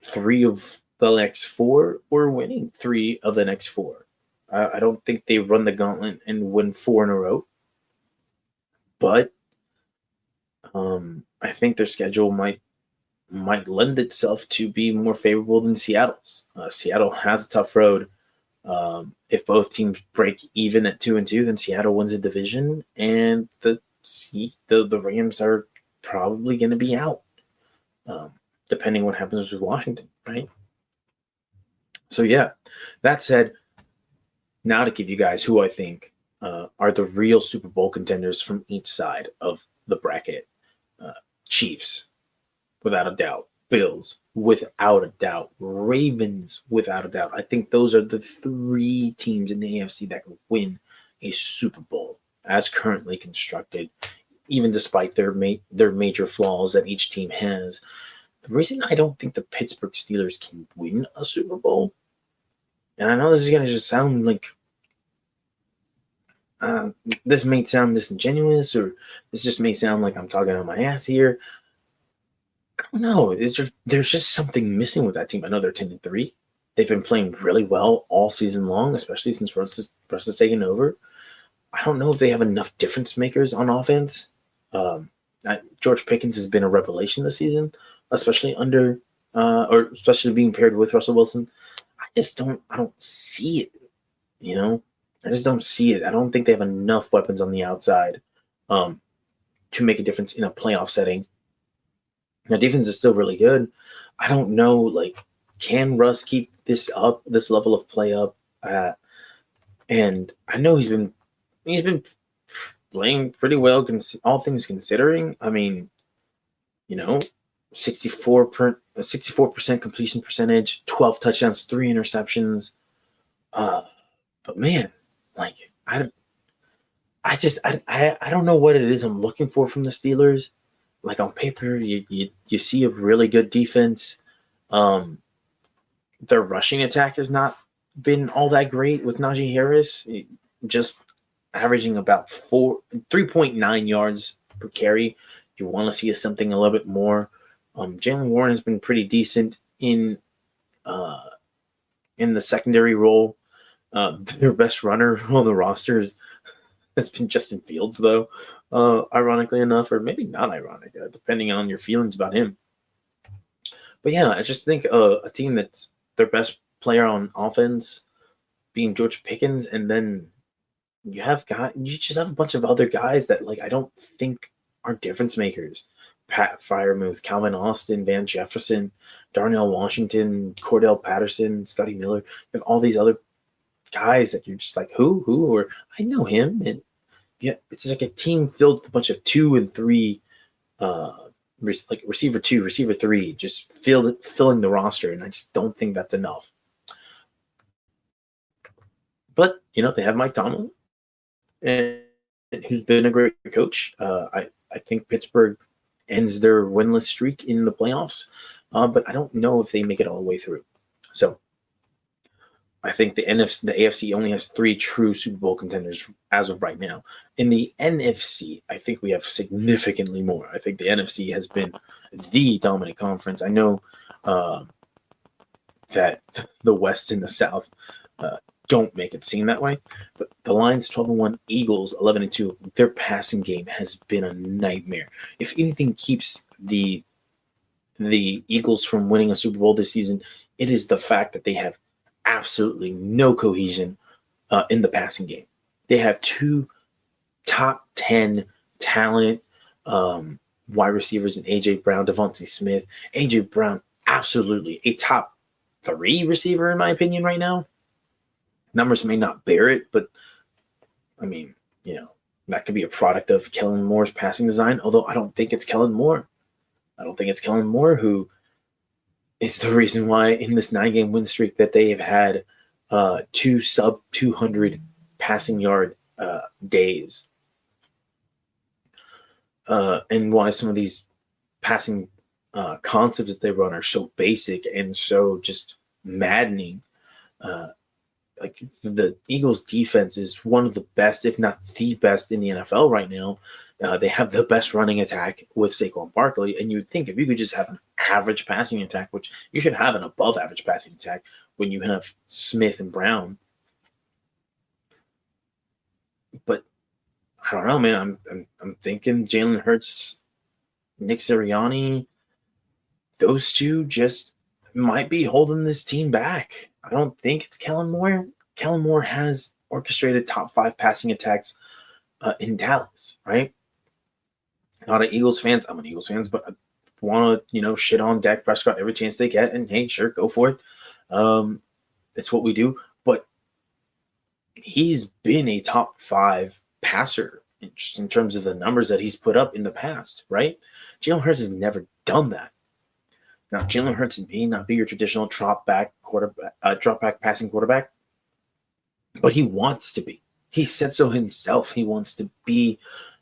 3 of the next 4 or winning 3 of the next 4. I don't think they run the gauntlet and win 4 in a row. But I think their schedule might lend itself to be more favorable than Seattle's. Seattle has a tough road. If both teams break even at 2-2, then Seattle wins the division, and the Rams are probably going to be out, depending what happens with Washington, right? So yeah, that said, now to give you guys who I think are the real Super Bowl contenders from each side of the bracket. Chiefs, without a doubt. Bills, without a doubt. Ravens, without a doubt. I think those are the 3 teams in the AFC that can win a Super Bowl as currently constructed, even despite their major flaws that each team has. the reason I don't think the Pittsburgh Steelers can win a Super Bowl, and I know this is going to just sound like this may sound disingenuous, or this just may sound like I'm talking on my ass here. I don't know. There's just something missing with that team. I know they're 10-3. They've been playing really well all season long, especially since Russ has taken over. I don't know if they have enough difference makers on offense. George Pickens has been a revelation this season, especially especially being paired with Russell Wilson. I don't see it. I just don't see it. I don't think they have enough weapons on the outside to make a difference in a playoff setting. Now, defense is still really good. I don't know, can Russ keep this level of play up? And I know he's been playing pretty well, all things considering. I mean, 64% completion percentage, 12 touchdowns, 3 interceptions. But man, I don't know what it is I'm looking for from the Steelers. On paper, you see a really good defense. Their rushing attack has not been all that great with Najee Harris, just averaging about 3.9 yards per carry. You want to see something a little bit more. Jaylen Warren has been pretty decent in the secondary role. Their best runner on the roster has been Justin Fields, though, ironically enough, or maybe not ironic, depending on your feelings about him. But yeah, I just think a team that's their best player on offense being George Pickens, and then you just have a bunch of other guys that I don't think are difference makers. Pat Freiermuth, Calvin Austin, Van Jefferson, Darnell Washington, Cordell Patterson, Scotty Miller, and all these other guys that you're just who, or I know him. And yeah, it's like a team filled with a bunch of 2 and 3, receiver 2, receiver 3, just filling the roster. And I just don't think that's enough. But, they have Mike Tomlin, and who's been a great coach. I think Pittsburgh ends their winless streak in the playoffs, but I don't know if they make it all the way through. So I think the AFC only has 3 true Super Bowl contenders as of right now. In the NFC, I think we have significantly more. I think the NFC has been the dominant conference. I know that the West and the South don't make it seem that way, but the Lions 12-1, Eagles 11-2. Their passing game has been a nightmare. If anything keeps the Eagles from winning a Super Bowl this season, it is the fact that they have absolutely no cohesion in the passing game. They have 2 top 10 talent wide receivers in A.J. Brown, Devontae Smith. A.J. Brown, absolutely a top 3 receiver in my opinion right now. Numbers may not bear it, but I mean, that could be a product of Kellen Moore's passing design, although I don't think it's Kellen Moore. I don't think it's Kellen Moore who is the reason why in this 9-game win streak that they have had 2 sub 200 passing yard days. And why some of these passing concepts that they run are so basic and so just maddening. The Eagles defense is one of the best, if not the best in the NFL right now. They have the best running attack with Saquon Barkley. And you'd think if you could just have an average passing attack, which you should have an above average passing attack when you have Smith and Brown. But I don't know, man. I'm thinking Jalen Hurts, Nick Sirianni, those 2 just might be holding this team back. I don't think it's Kellen Moore. Kellen Moore has orchestrated top 5 passing attacks in Dallas, right? Not an Eagles fans. I'm an Eagles fan, but I want to, shit on Dak Prescott every chance they get. And hey, sure, go for it. It's what we do. But he's been a top 5 passer just in terms of the numbers that he's put up in the past, right? Jalen Hurts has never done that. Now, Jalen Hurts may not be your traditional drop back passing quarterback, but he wants to be. He said so himself. He wants to be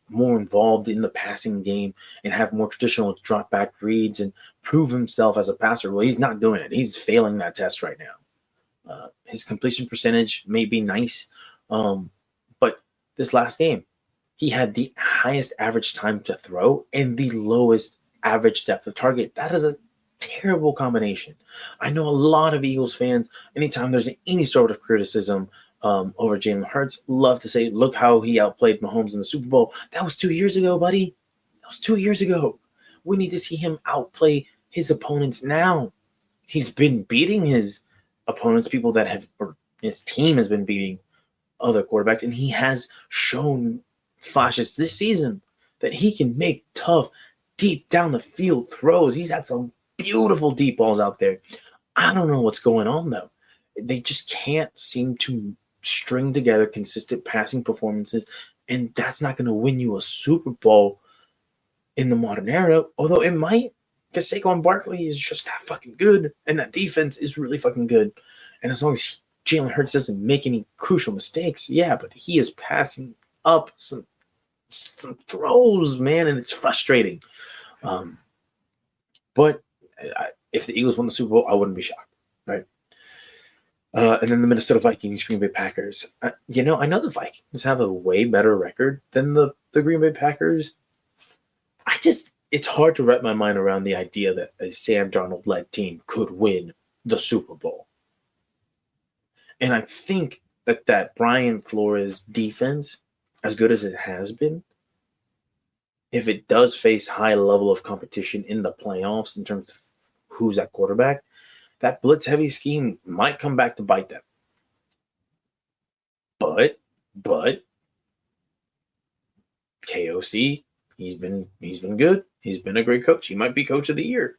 more involved in the passing game and have more traditional drop back reads and prove himself as a passer. Well, he's not doing it. He's failing that test right now. His completion percentage may be nice, but this last game, he had the highest average time to throw and the lowest average depth of target. That is a terrible combination. I know a lot of Eagles fans, anytime there's any sort of criticism over Jalen Hurts, love to say, look how he outplayed Mahomes in the Super Bowl. That was 2 years ago, buddy. That was 2 years ago. We need to see him outplay his opponents now. He's been beating his opponents, people that have, or his team has been beating other quarterbacks, and he has shown flashes this season that he can make tough, deep down the field throws. He's had some beautiful deep balls out there. I don't know what's going on, though. They just can't seem to string together consistent passing performances, and that's not going to win you a Super Bowl in the modern era, although it might, because Saquon Barkley is just that fucking good, and that defense is really fucking good. And as long as Jalen Hurts doesn't make any crucial mistakes, yeah, but he is passing up some throws, man, and it's frustrating. But if the Eagles won the Super Bowl, I wouldn't be shocked, right? And then the Minnesota Vikings, Green Bay Packers. I know the Vikings have a way better record than the Green Bay Packers. It's hard to wrap my mind around the idea that a Sam Darnold-led team could win the Super Bowl. And I think that Brian Flores defense, as good as it has been, if it does face high level of competition in the playoffs in terms of who's at quarterback, that blitz-heavy scheme might come back to bite them. But KOC, he's been good. He's been a great coach. He might be coach of the year.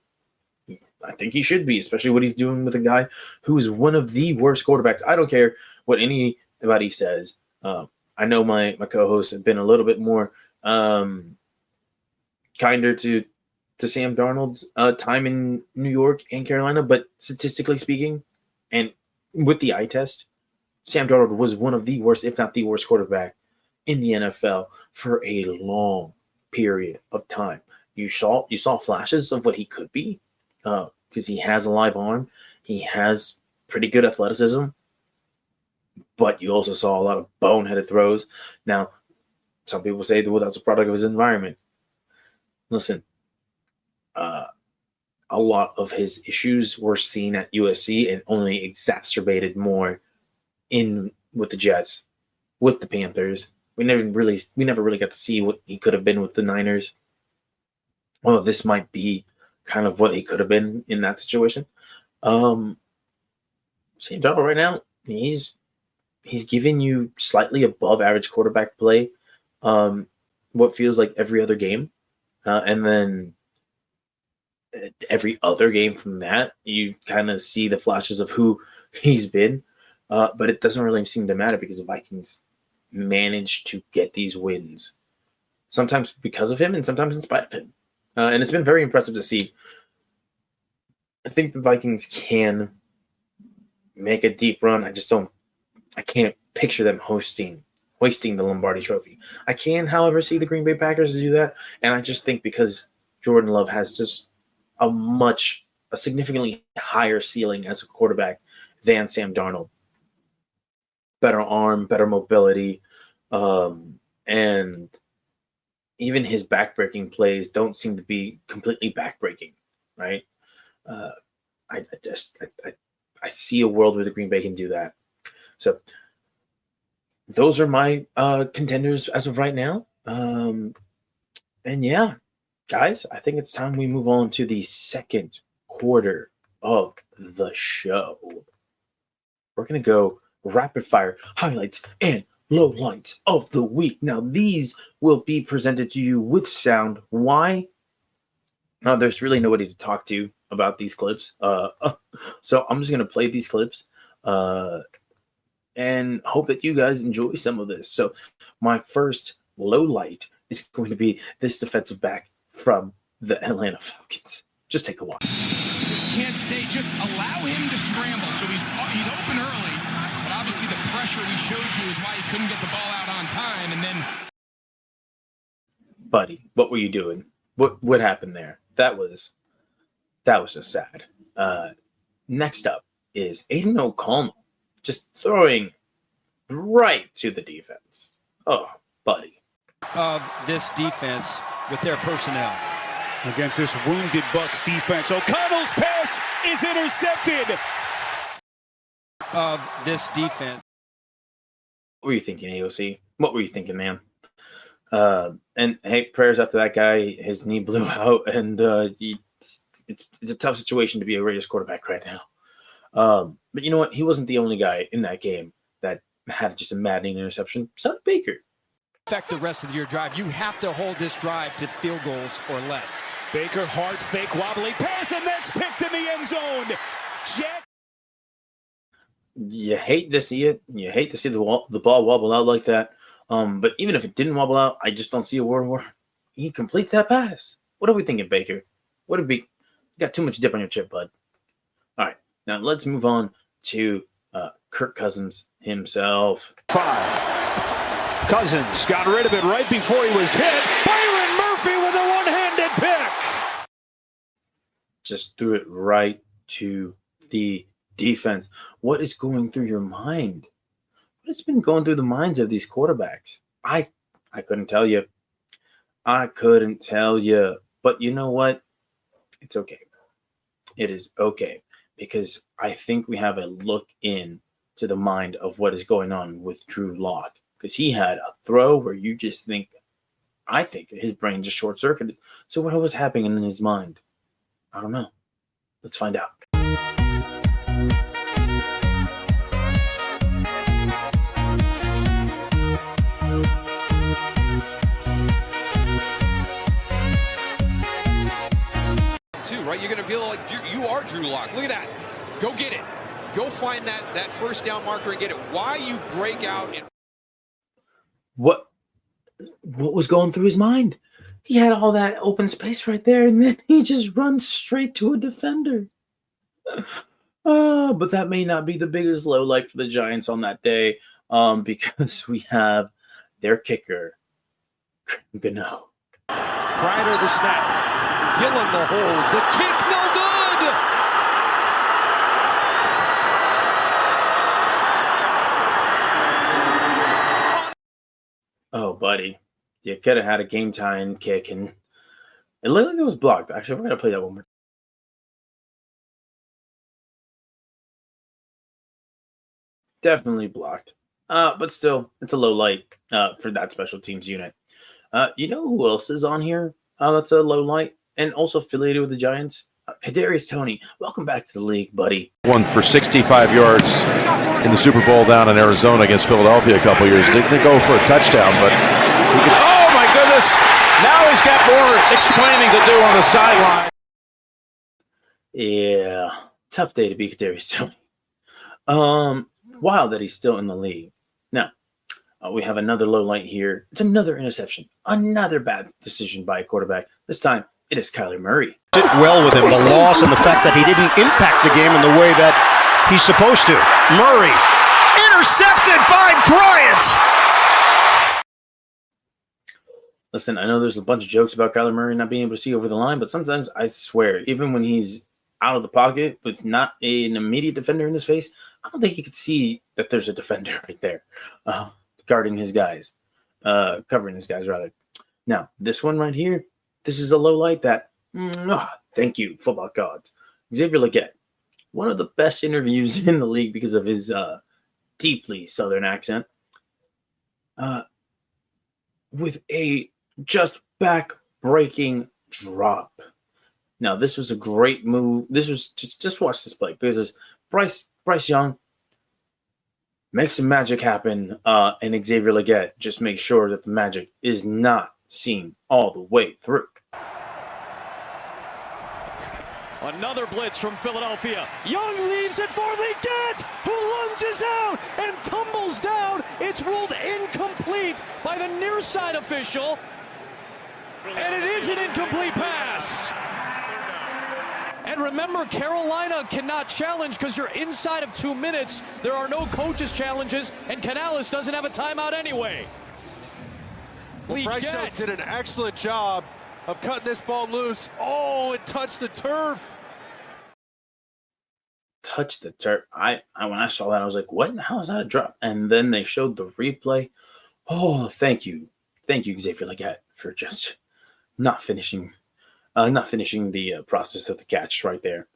I think he should be, especially what he's doing with a guy who is one of the worst quarterbacks. I don't care what anybody says. I know my co-hosts have been a little bit more kinder to Sam Darnold's time in New York and Carolina, but statistically speaking, and with the eye test, Sam Darnold was one of the worst, if not the worst, quarterback in the NFL for a long period of time. You saw flashes of what he could be, because he has a live arm, he has pretty good athleticism, but you also saw a lot of boneheaded throws. Now, some people say, well, that's a product of his environment. Listen, a lot of his issues were seen at USC and only exacerbated more with the Jets, with the Panthers. We never really got to see what he could have been with the Niners. Well, this might be kind of what he could have been in that situation. Sam Darnold right now, he's giving you slightly above average quarterback play, what feels like every other game. And then every other game from that, you kind of see the flashes of who he's been. But it doesn't really seem to matter because the Vikings managed to get these wins, sometimes because of him and sometimes in spite of him. And it's been very impressive to see. I think the Vikings can make a deep run. I can't picture them hoisting the Lombardi Trophy. I can, however, see the Green Bay Packers do that. And I just think because Jordan Love has just a significantly higher ceiling as a quarterback than Sam Darnold. Better arm, better mobility, and even his backbreaking plays don't seem to be completely backbreaking, right? I see a world where the Green Bay can do that. So those are my contenders as of right now. And yeah, guys, I think it's time we move on to the second quarter of the show. We're going to go rapid fire highlights and lowlights of the week. Now, these will be presented to you with sound. Why? Now, there's really nobody to talk to about these clips. So I'm just going to play these clips and hope that you guys enjoy some of this. So my first low light is going to be this defensive back from the Atlanta Falcons. Just take a watch. Just can't stay. Just allow him to scramble. So he's open early. But obviously the pressure we showed you is why he couldn't get the ball out on time. And then, buddy, what were you doing? What happened there? That that was just sad. Next up is Aiden O'Connell, just throwing right to the defense. Oh, buddy. Of this defense with their personnel. Against this wounded Bucks defense, O'Connell's pass is intercepted. Of this defense. What were you thinking, AOC? What were you thinking, man? And hey, prayers after that guy. His knee blew out, and it's a tough situation to be a Raiders quarterback right now. But you know what? He wasn't the only guy in that game that had just a maddening interception. So did Baker. Affect the rest of your drive. You have to hold this drive to field goals or less. Baker, hard fake, wobbly pass, and that's picked in the end zone. Jack. You hate to see it. You hate to see the ball wobble out like that. But even if it didn't wobble out, I just don't see a world where he completes that pass. What are we thinking, Baker? What would be? You got too much dip on your chip, bud. All right, now let's move on to Kirk Cousins himself. 5. Cousins got rid of it right before he was hit. Byron Murphy with a one-handed pick. Just threw it right to the defense. What is going through your mind? What's been going through the minds of these quarterbacks? I couldn't tell you. I couldn't tell you. But you know what? It's okay. It is okay. Because I think we have a look in to the mind of what is going on with Drew Lock. Because he had a throw where you just think, I think his brain just short-circuited. So what was happening in his mind? I don't know. Let's find out. Right? You're going to feel like you are Drew Lock. Look at that. Go get it. Go find that first down marker and get it. Why you break out and What was going through his mind? He had all that open space right there, and then he just runs straight to a defender. But that may not be the biggest low light for the Giants on that day, because we have their kicker, Gano. Prior to the snap. Gillen the hold. The kick, no good! Oh, buddy. You could have had a game-tying kick, and it looked like it was blocked. Actually, we're going to play that one more. Definitely blocked. But still, it's a low light for that special teams unit. You know who else is on here? That's a low light and also affiliated with the Giants. Kadarius Toney, welcome back to the league, buddy. One for 65 yards in the Super Bowl down in Arizona against Philadelphia a couple years. They didn't go for a touchdown, but he could, oh my goodness! Now he's got more explaining to do on the sideline. Yeah, tough day to be Kadarius Toney. Wild that he's still in the league. Now, we have another low light here. It's another interception. Another bad decision by a quarterback. This time, it is Kyler Murray. Sit well with him, the loss and the fact that he didn't impact the game in the way that he's supposed to. Murray, intercepted by Bryant. Listen, I know there's a bunch of jokes about Kyler Murray not being able to see over the line, but sometimes I swear, even when he's out of the pocket with not an immediate defender in his face, I don't think he could see that there's a defender right there guarding his guys, covering his guys, rather. Now, this one right here, this is a low light that, thank you, football gods. Xavier Legette, one of the best interviews in the league because of his deeply Southern accent, with a just back-breaking drop. Now, this was a great move. This was just watch this play because Bryce Young makes some magic happen, and Xavier Legette just makes sure that the magic is not seen all the way through. Another blitz from Philadelphia. Young leaves it for Legette, who lunges out and tumbles down. It's ruled incomplete by the near side official, and it is an incomplete pass. And remember, Carolina cannot challenge because you're inside of 2 minutes. There are no coaches' challenges, and Canales doesn't have a timeout anyway. Well, Bryce did an excellent job of cutting this ball loose. Oh, it touched the turf. touched the turf. I when I saw that, I was like, what? How is that a drop? And then they showed the replay. Oh, thank you, Xavier Legette, for just not finishing the process of the catch right there.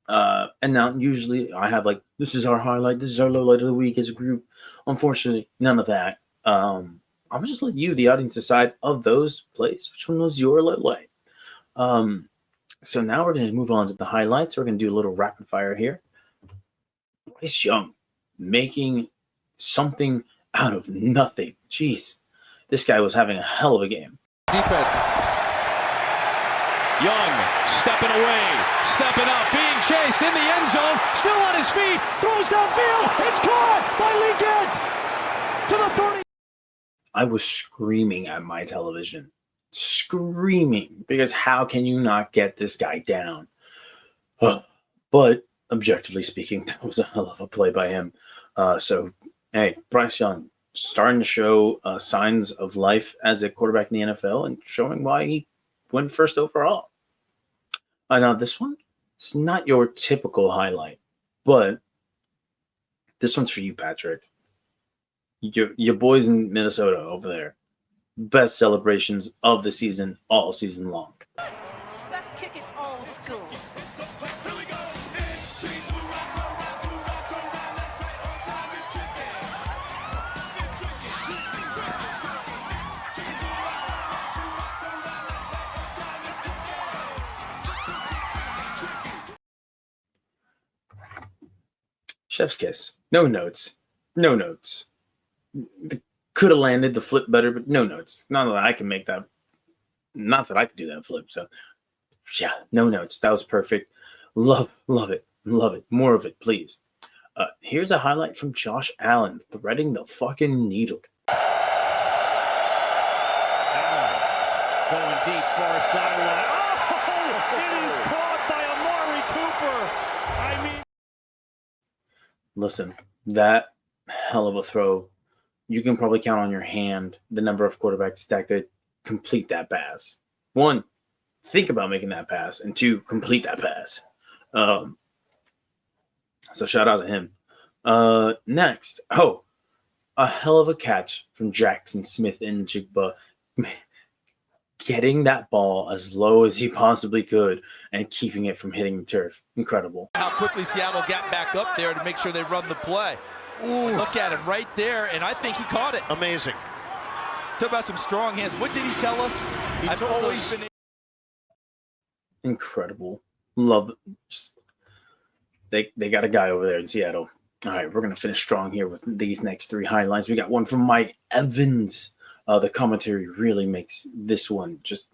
And now usually I have like, this is our highlight, this is our low light of the week as a group. Unfortunately, none of that. I'm gonna just let you, the audience, decide of those plays which one was your low light. So now we're gonna move on to the highlights. We're gonna do a little rapid fire here. Bryce Young making something out of nothing. Jeez, this guy was having a hell of a game. Defense. Young stepping away, stepping up, being chased in the end zone, still on his feet, throws downfield, it's caught by Legette to the 30. I was screaming at my television, screaming, because how can you not get this guy down? But objectively speaking, that was a hell of a play by him. So, hey, Bryce Young starting to show signs of life as a quarterback in the NFL and showing why he went first overall. Now, this one, it's not your typical highlight, but this one's for you, Patrick. Your boys in Minnesota over there. Best celebrations of the season all season long. Let's kick it old school. Chef's kiss. No notes. No notes. Could have landed the flip better, but no notes. Not that I can make that. Not that I could do that flip. So, yeah, no notes. That was perfect. Love it. Love it. More of it, please. Here's a highlight from Josh Allen threading the fucking needle. Allen going deep, far sideline. Oh, it is caught by Amari Cooper. I mean, listen, that hell of a throw. You can probably count on your hand the number of quarterbacks that could complete that pass. One, think about making that pass, and two, complete that pass. So shout out to him. Next, a hell of a catch from Jackson Smith in Jigba, getting that ball as low as he possibly could and keeping it from hitting the turf. Incredible. How quickly Seattle got back up there to make sure they run the play. Ooh. Look at him right there, and I think he caught it. Amazing. Talk about some strong hands. What did he tell us? I've always been incredible. Love it. They got a guy over there in Seattle. All right, we're going to finish strong here with these next three highlights. We got one from Mike Evans. The commentary really makes this one just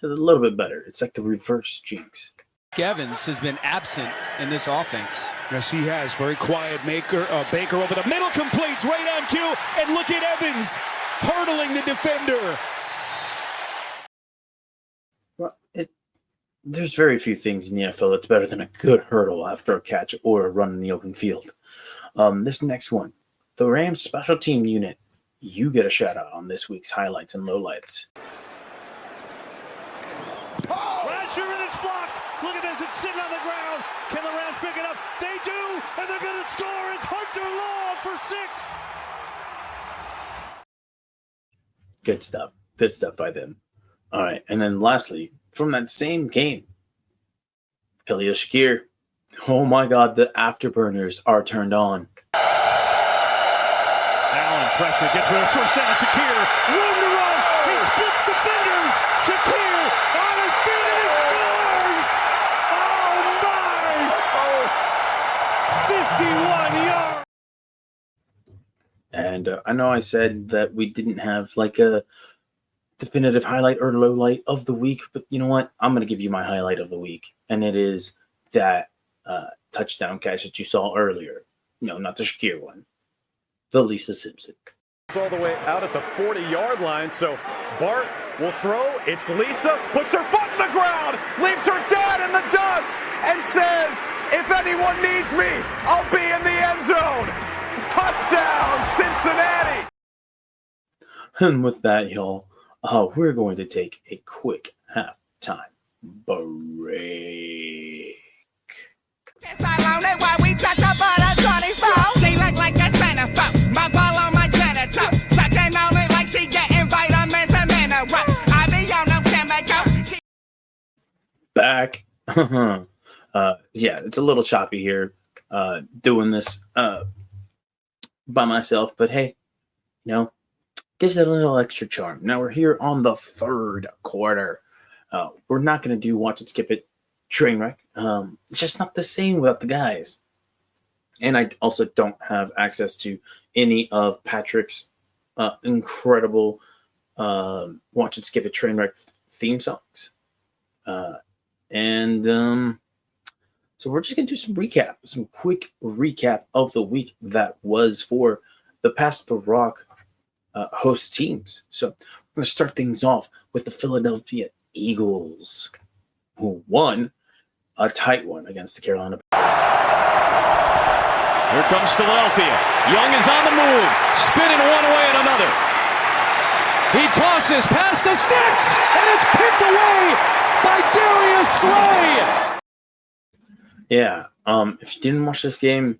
a little bit better. It's like the reverse jinx. Evans has been absent in this offense. Yes, he has. Very quiet. Baker over the middle, completes right on cue. And look at Evans hurdling the defender. Well, there's very few things in the NFL that's better than a good hurdle after a catch or a run in the open field. This next one, the Rams special team unit. You get a shout out on this week's highlights and lowlights. look at this, it's sitting on the ground. Can the Rams pick it up? They do, and they're going to score. It's Hunter Long for 6. Good stuff. Good stuff by them. All right, and then lastly, from that same game, Khalil Shakir. Oh my God, the afterburners are turned on. Allen, pressure, gets rid of first down. Shakir, room to run. He splits defenders. Shakir on his feet and he scores. Oh my! 51 yards. And I know I said that we didn't have like a definitive highlight or low light of the week, but you know what? I'm going to give you my highlight of the week, and it is that touchdown catch that you saw earlier. No, not the Shakir one. The Lisa Simpson. It's all the way out at the 40-yard line, so Bart will throw. It's Lisa, puts her foot in the ground, leaves her dad in the dust, and says, if anyone needs me, I'll be in the end zone. Touchdown, Cincinnati. And with that, y'all, we're going to take a quick halftime break. She look like a Santa folk. My ball on my janitor. Sucking on it like she getting vitamins and minerals. I be on them chemicals. Back. Yeah, it's a little choppy here doing this by myself, but hey, gives it a little extra charm. Now we're here on the third quarter. We're not going to do watch it, skip it, train wreck. It's just not the same without the guys. And I also don't have access to any of Patrick's incredible watch it, skip it, train wreck theme songs. So we're just going to do some quick recap of the week that was for the Pass the Rock host teams. So we're going to start things off with the Philadelphia Eagles, who won a tight one against the Carolina Panthers. Here comes Philadelphia. Young is on the move, spinning one way and another. He tosses past the sticks, and it's picked away by Darius Slay. Yeah, if you didn't watch this game,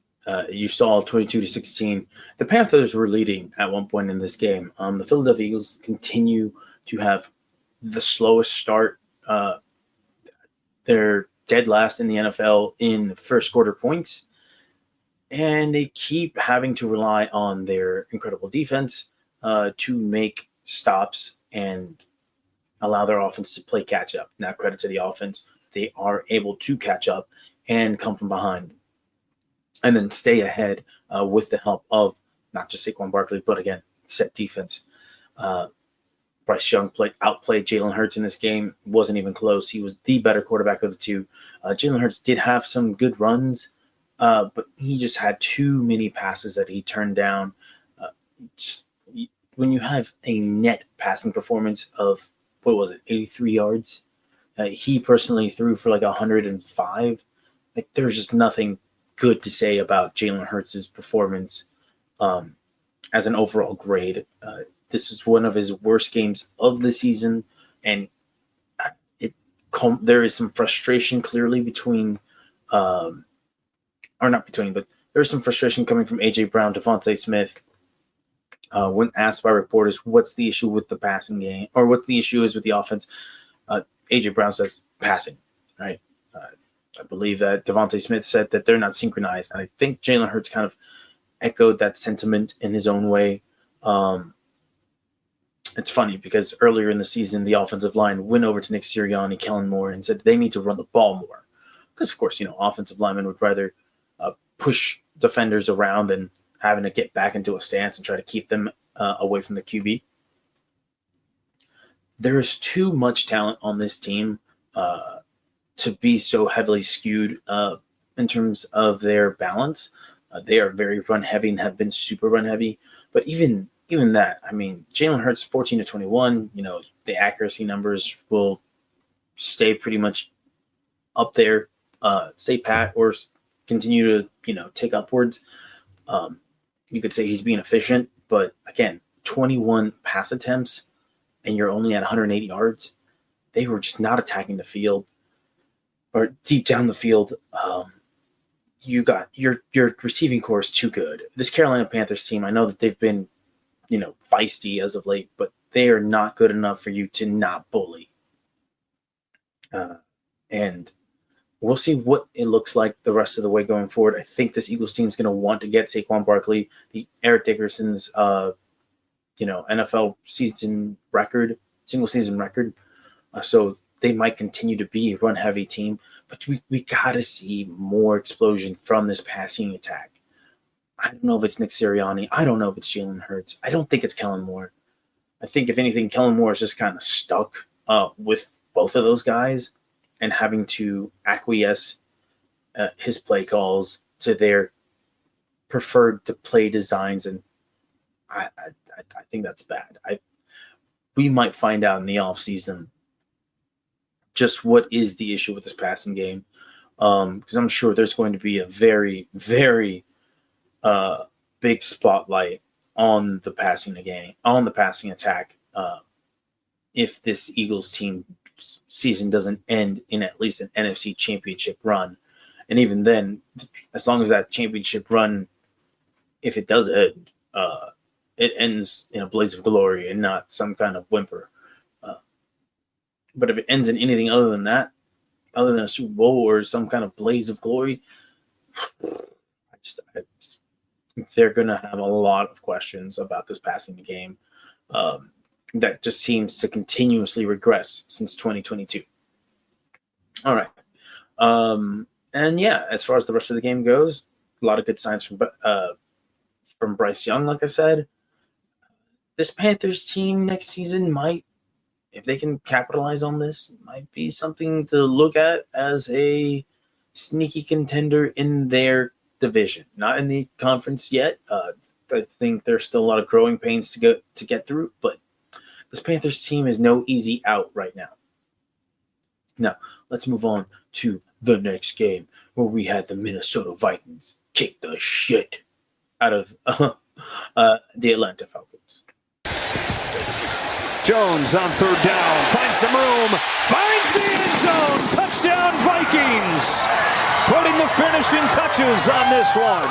you saw 22-16. The Panthers were leading at one point in this game. The Philadelphia Eagles continue to have the slowest start. They're dead last in the NFL in first quarter points, and they keep having to rely on their incredible defense to make stops and allow their offense to play catch up. Now, credit to the offense, they are able to catch up and come from behind and then stay ahead with the help of not just Saquon Barkley, but again, set defense. Bryce Young outplayed Jalen Hurts in this game. Wasn't even close. He was the better quarterback of the two. Jalen Hurts did have some good runs, but he just had too many passes that he turned down. When you have a net passing performance of, 83 yards? He personally threw for like 105. Like, there's just nothing good to say about Jalen Hurts' performance as an overall grade. This was one of his worst games of the season, and there is some frustration clearly between, or not between, but there's some frustration coming from A.J. Brown, Devontae Smith. When asked by reporters what's the issue with the passing game or what the issue is with the offense, A.J. Brown says passing, right? I believe that Devontae Smith said that they're not synchronized. And I think Jalen Hurts kind of echoed that sentiment in his own way. It's funny because earlier in the season, the offensive line went over to Nick Sirianni, Kellen Moore, and said they need to run the ball more. Because, of course, offensive linemen would rather push defenders around than having to get back into a stance and try to keep them away from the QB. There's too much talent on this team to be so heavily skewed in terms of their balance. They are very run heavy and have been super run heavy. But even that, I mean, Jalen Hurts 14 to 21, the accuracy numbers will stay pretty much up there, stay pat, or continue to, tick upwards. You could say he's being efficient, but again, 21 pass attempts and you're only at 180 yards. They were just not attacking the field or deep down the field. You got your receiving core is too good. This Carolina Panthers team, I know that they've been, feisty as of late, but they are not good enough for you to not bully. And we'll see what it looks like the rest of the way going forward. I think this Eagles team is going to want to get Saquon Barkley, the Eric Dickerson's, NFL season record, single season record. So they might continue to be a run heavy team, but we got to see more explosion from this passing attack. I don't know if it's Nick Sirianni. I don't know if it's Jalen Hurts. I don't think it's Kellen Moore. I think if anything, Kellen Moore is just kind of stuck with both of those guys and having to acquiesce his play calls to their preferred play designs, and I think that's bad. We might find out in the offseason just what is the issue with this passing game, because I'm sure there's going to be a very, very big spotlight on the passing attack if this Eagles team season doesn't end in at least an NFC championship run. And even then, as long as that championship run, if it does end, it ends in a blaze of glory and not some kind of whimper. But if it ends in anything other than that, other than a Super Bowl or some kind of blaze of glory, they're going to have a lot of questions about this passing game that just seems to continuously regress since 2022. All right. And yeah, as far as the rest of the game goes, a lot of good signs from Bryce Young, like I said. This Panthers team next season might, if they can capitalize on this, might be something to look at as a sneaky contender in their division. Not in the conference yet. I think there's still a lot of growing pains to get through, but this Panthers team is no easy out right now. Now, let's move on to the next game where we had the Minnesota Vikings kick the shit out of the Atlanta Falcons. Jones on third down, finds some room, finds the end zone, touchdown Vikings, putting the finishing touches on this one.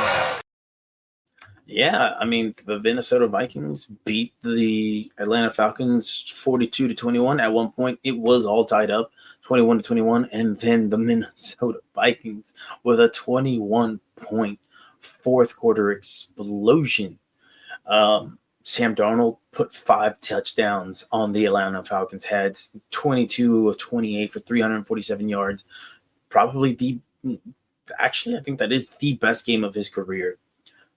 Yeah, I mean, the Minnesota Vikings beat the Atlanta Falcons 42-21. At one point, it was all tied up, 21-21, and then the Minnesota Vikings with a 21-point fourth quarter explosion. Sam Darnold put 5 touchdowns on the Atlanta Falcons' heads, 22 of 28 for 347 yards. Probably I think that is the best game of his career.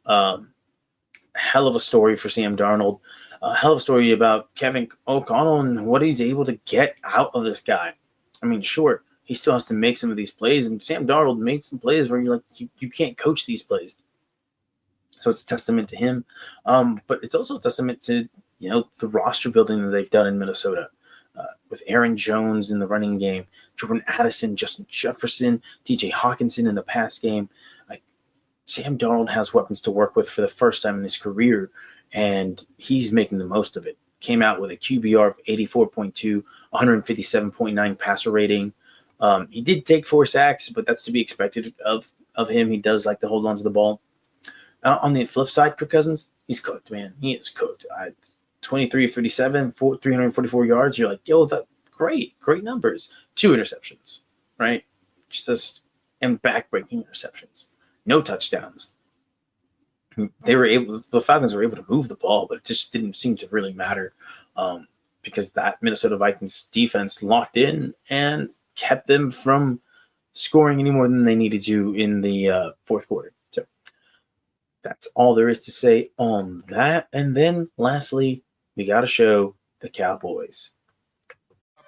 Hell of a story for Sam Darnold. Hell of a story about Kevin O'Connell and what he's able to get out of this guy. I mean, sure, he still has to make some of these plays, and Sam Darnold made some plays where you're like, you can't coach these plays. So it's a testament to him. But it's also a testament to, the roster building that they've done in Minnesota with Aaron Jones in the running game, Jordan Addison, Justin Jefferson, DJ Hawkinson in the pass game. Like, Sam Darnold has weapons to work with for the first time in his career, and he's making the most of it. Came out with a QBR of 84.2, 157.9 passer rating. He did take 4 sacks, but that's to be expected of him. He does like to hold on to the ball. On the flip side, Kirk Cousins, he's cooked, man. He is cooked. 23 of 37, 344 yards. You're like, yo, that great numbers. 2 interceptions, right? And back-breaking interceptions. No touchdowns. The Falcons were able to move the ball, but it just didn't seem to really matter because that Minnesota Vikings defense locked in and kept them from scoring any more than they needed to in the fourth quarter. So that's all there is to say on that. And then lastly, we got to show the Cowboys.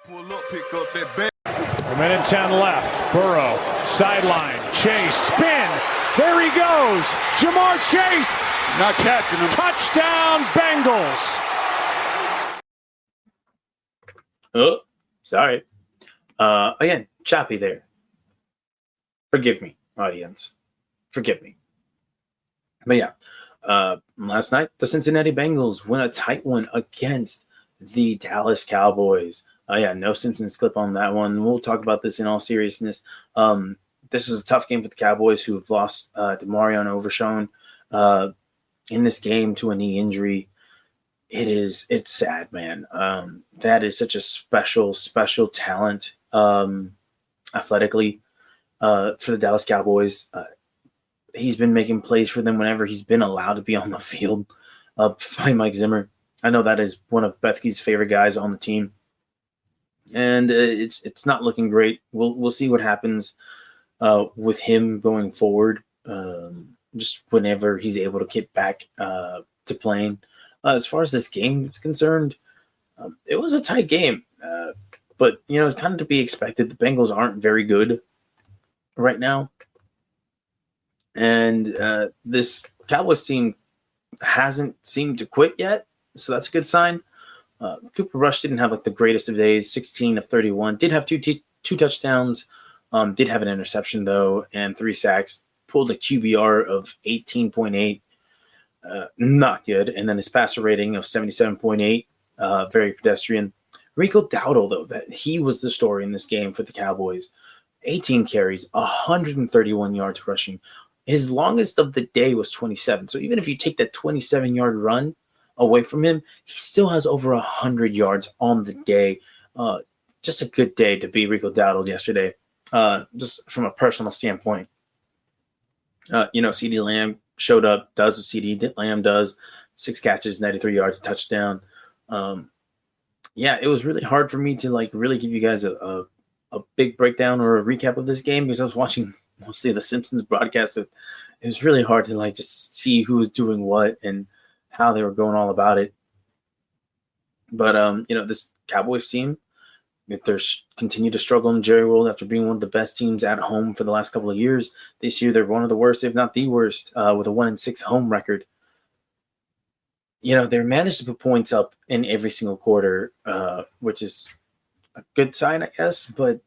Pull up, pick up that bag. A minute 10 left. Burrow, sideline, Chase, spin. There he goes. Jamar Chase. Not catching him. Touchdown, Bengals. Oh, sorry. Again, choppy there. Forgive me, audience. Forgive me. But yeah, last night, the Cincinnati Bengals win a tight one against the Dallas Cowboys. No Simpsons clip on that one. We'll talk about this in all seriousness. This is a tough game for the Cowboys, who have lost DeMarion Overshown in this game to a knee injury. It's sad, man. That is such a special talent athletically for the Dallas Cowboys. He's been making plays for them whenever he's been allowed to be on the field by Mike Zimmer. I know that is one of Bethke's favorite guys on the team. And it's not looking great. We'll see what happens with him going forward, just whenever he's able to get back to playing. As far as this game is concerned, it was a tight game. But, it's kind of to be expected. The Bengals aren't very good right now. And this Cowboys team hasn't seemed to quit yet, so that's a good sign. Cooper Rush didn't have the greatest of days, 16 of 31. Did have two touchdowns, did have an interception, though, and 3 sacks. Pulled a QBR of 18.8. Not good. And then his passer rating of 77.8, very pedestrian. Rico Dowdle, though, that he was the story in this game for the Cowboys. 18 carries, 131 yards rushing. His longest of the day was 27. So even if you take that 27-yard run away from him, he still has over 100 yards on the day. Just a good day to be Rico Dowdle yesterday, just from a personal standpoint. CeeDee Lamb showed up, does what CeeDee Lamb does, 6 catches, 93 yards, touchdown. It was really hard for me to really give you guys a big breakdown or a recap of this game because I was watching mostly the Simpsons broadcast. It was really hard to just see who was doing what and how they were going all about it. But this Cowboys team, if they're continue to struggle in Jerry World after being one of the best teams at home for the last couple of years, this year they're one of the worst, if not the worst, with a 1-6 home record. They managed to put points up in every single quarter, which is a good sign, I guess. But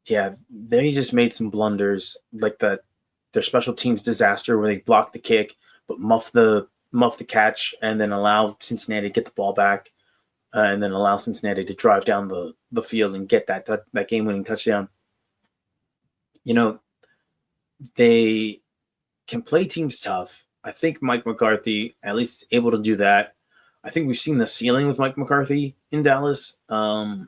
they just made some blunders like that. Their special teams disaster where they blocked the kick but muff the catch and then allow Cincinnati to get the ball back, and then allow Cincinnati to drive down the field and get that game-winning touchdown. They can play teams tough. I think Mike McCarthy at least is able to do that. I think we've seen the ceiling with Mike McCarthy in Dallas. And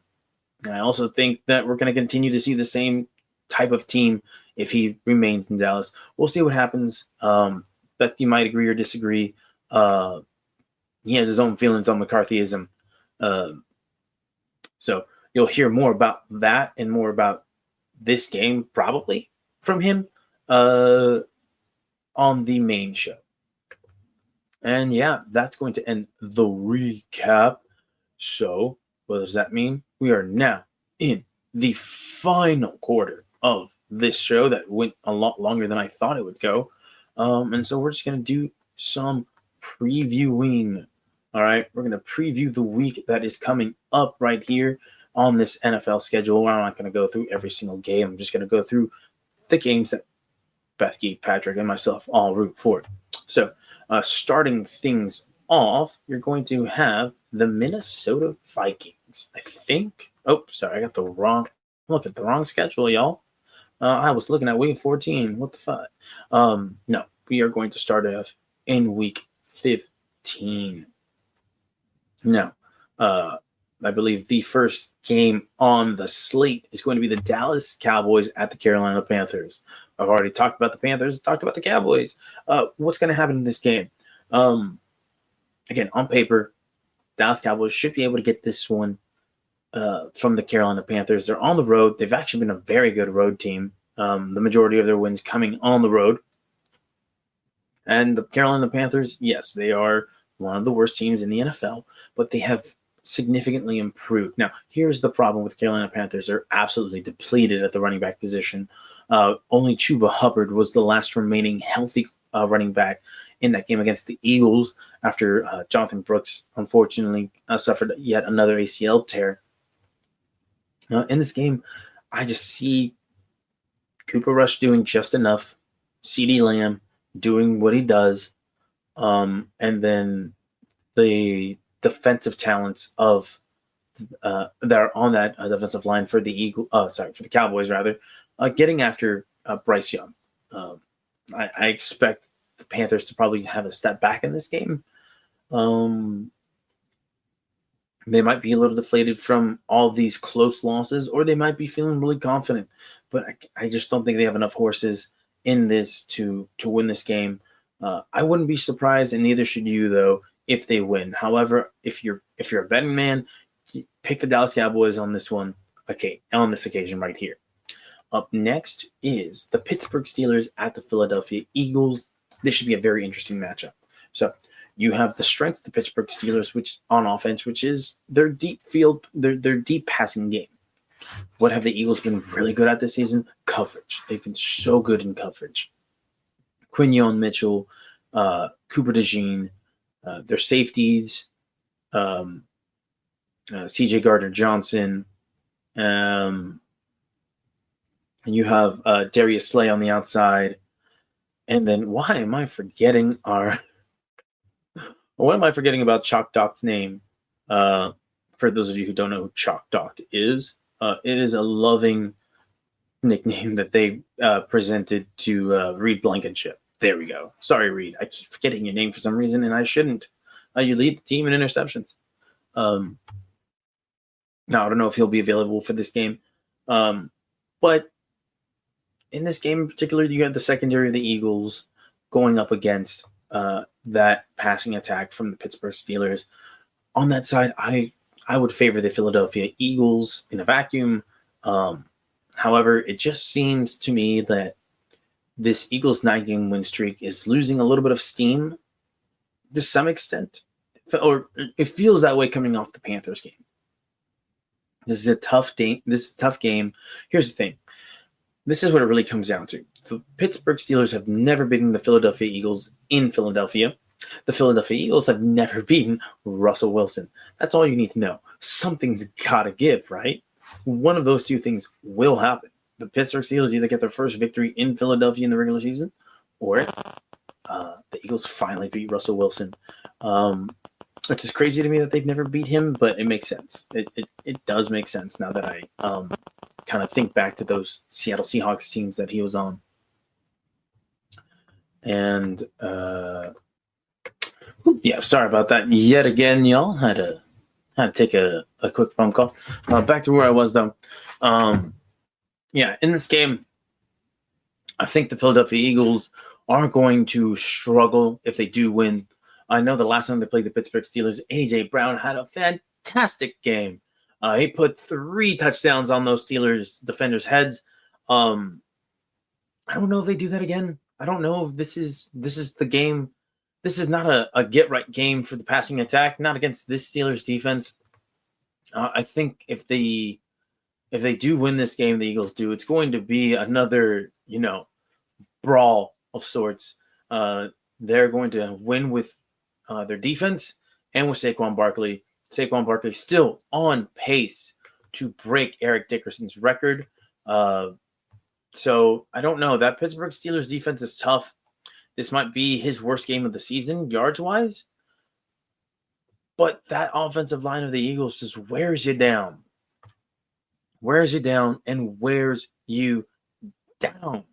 I also think that we're going to continue to see the same type of team if he remains in Dallas. We'll see what happens. Beth, you might agree or disagree. He has his own feelings on McCarthyism. So you'll hear more about that and more about this game probably from him on the main show. And that's going to end the recap. So what does that mean? We are now in the final quarter of this show that went a lot longer than I thought it would go. And so we're just going to do some previewing. All right, we're going to preview the week that is coming up right here on this NFL schedule. I'm not going to go through every single game. I'm just going to go through the games that Bethke, Patrick, and myself all root for. So starting things off, you're going to have the Minnesota Vikings. I think. Oh, sorry, I got the wrong. Look at the wrong schedule, y'all. I was looking at week 14. What the fuck? No, we are going to start off in week 15. Now, I believe the first game on the slate is going to be the Dallas Cowboys at the Carolina Panthers. I've already talked about the Panthers, talked about the Cowboys. What's going to happen in this game? Again, on paper, Dallas Cowboys should be able to get this one from the Carolina Panthers. They're on the road. They've actually been a very good road team. The majority of their wins coming on the road. And the Carolina Panthers, yes, they are one of the worst teams in the NFL, but they have significantly improved. Now, here's the problem with Carolina Panthers. They're absolutely depleted at the running back position. Only Chuba Hubbard was the last remaining healthy running back in that game against the Eagles after Jonathan Brooks, unfortunately, suffered yet another ACL tear. In this game, I just see Cooper Rush doing just enough, CeeDee Lamb doing what he does, and then the defensive talents of that are on that defensive line for the for the Cowboys rather, getting after Bryce Young. I expect the Panthers to probably have a step back in this game. They might be a little deflated from all these close losses, or they might be feeling really confident. But I just don't think they have enough horses in this to win this game. I wouldn't be surprised, and neither should you, though, if they win. However, if you're a betting man, pick the Dallas Cowboys on this one. Okay, on this occasion right here. Up next is the Pittsburgh Steelers at the Philadelphia Eagles. This should be a very interesting matchup. So you have the strength of the Pittsburgh Steelers, which on offense, which is their deep field, their deep passing game. What have the Eagles been really good at this season? Coverage. They've been so good in coverage. Quinyon Mitchell, Cooper DeJean, their safeties, C.J. Gardner-Johnson, and you have Darius Slay on the outside. And then why am I forgetting about Chalk Doc's name? For those of you who don't know who Chalk Doc is, it is a loving nickname that they presented to Reed Blankenship. There we go. Sorry, Reed. I keep forgetting your name for some reason, and I shouldn't. You lead the team in interceptions. Now, I don't know if he'll be available for this game. But in this game in particular, you have the secondary of the Eagles going up against that passing attack from the Pittsburgh Steelers. On that side, I would favor the Philadelphia Eagles in a vacuum. However, it just seems to me that this Eagles 9-game win streak is losing a little bit of steam to some extent. Or it feels that way coming off the Panthers game. This is a tough game. Here's the thing. This is what it really comes down to. The Pittsburgh Steelers have never beaten the Philadelphia Eagles in Philadelphia. The Philadelphia Eagles have never beaten Russell Wilson. That's all you need to know. Something's got to give, right? One of those two things will happen. The Pittsburgh Steelers either get their first victory in Philadelphia in the regular season, or the Eagles finally beat Russell Wilson. It's just crazy to me that they've never beat him, but it makes sense. It does make sense now that I kind of think back to those Seattle Seahawks teams that he was on. And yeah, sorry about that yet again, y'all. Had to take a quick phone call. Back to where I was though. Yeah, in this game, I think the Philadelphia Eagles are going to struggle if they do win. I know the last time they played the Pittsburgh Steelers, A.J. Brown had a fantastic game. He put 3 touchdowns on those Steelers defenders' heads. I don't know if they do that again. I don't know if this is the game. This is not a get-right game for the passing attack, not against this Steelers defense. I think if they do win this game, the Eagles do, it's going to be another, brawl of sorts. They're going to win with their defense and with Saquon Barkley. Saquon Barkley still on pace to break Eric Dickerson's record. So I don't know. That Pittsburgh Steelers defense is tough. This might be his worst game of the season, yards-wise. But that offensive line of the Eagles just wears you down. Wears you down and wears you down.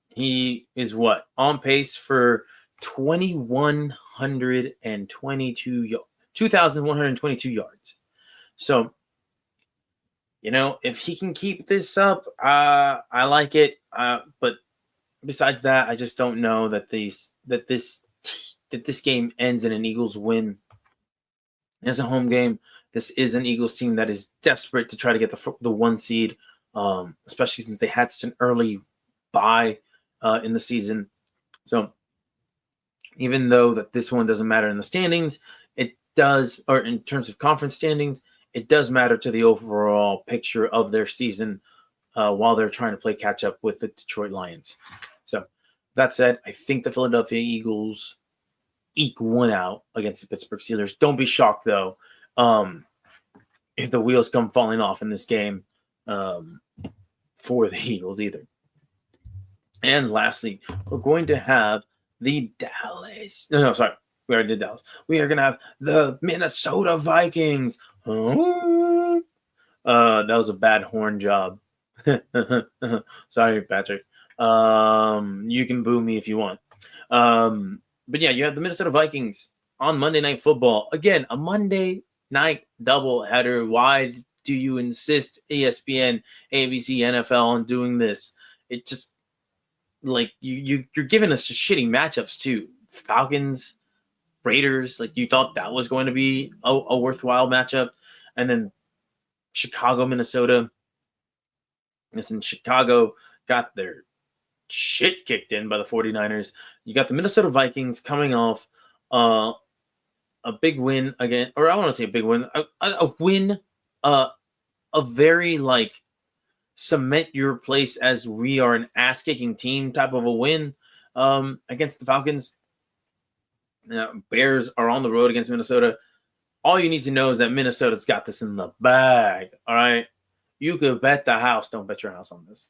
He is what? On pace for 2,122 yards. So, if he can keep this up, I like it. But besides that, I just don't know that this game ends in an Eagles win. It's a home game. This is an Eagles team that is desperate to try to get the 1 seed, especially since they had such an early bye in the season. So even though that this one doesn't matter in the standings, it does, or in terms of conference standings, it does matter to the overall picture of their season while they're trying to play catch up with the Detroit Lions. So that said, I think the Philadelphia Eagles eke one out against the Pittsburgh Steelers. Don't be shocked though if the wheels come falling off in this game for the Eagles either. And lastly, we're going to have the Dallas. No, sorry. We already did Dallas. We are going to have the Minnesota Vikings. That was a bad horn job. Sorry, Patrick. You can boo me if you want. But yeah, you have the Minnesota Vikings on Monday Night Football. Again, a Monday night doubleheader. Why do you insist, ESPN, ABC, NFL, on doing this? It just, like, you're giving us just shitty matchups too. Falcons, Raiders, like you thought that was going to be a worthwhile matchup. And then Chicago, Minnesota. Listen, Chicago got their shit kicked in by the 49ers. You got the Minnesota Vikings coming off a big win again, or I want to say a big win, a win, a very like cement your place as we are an ass-kicking team type of a win against the Falcons. Bears are on the road against Minnesota. All you need to know is that Minnesota's got this in the bag. All right, you could bet the house. Don't bet your house on this.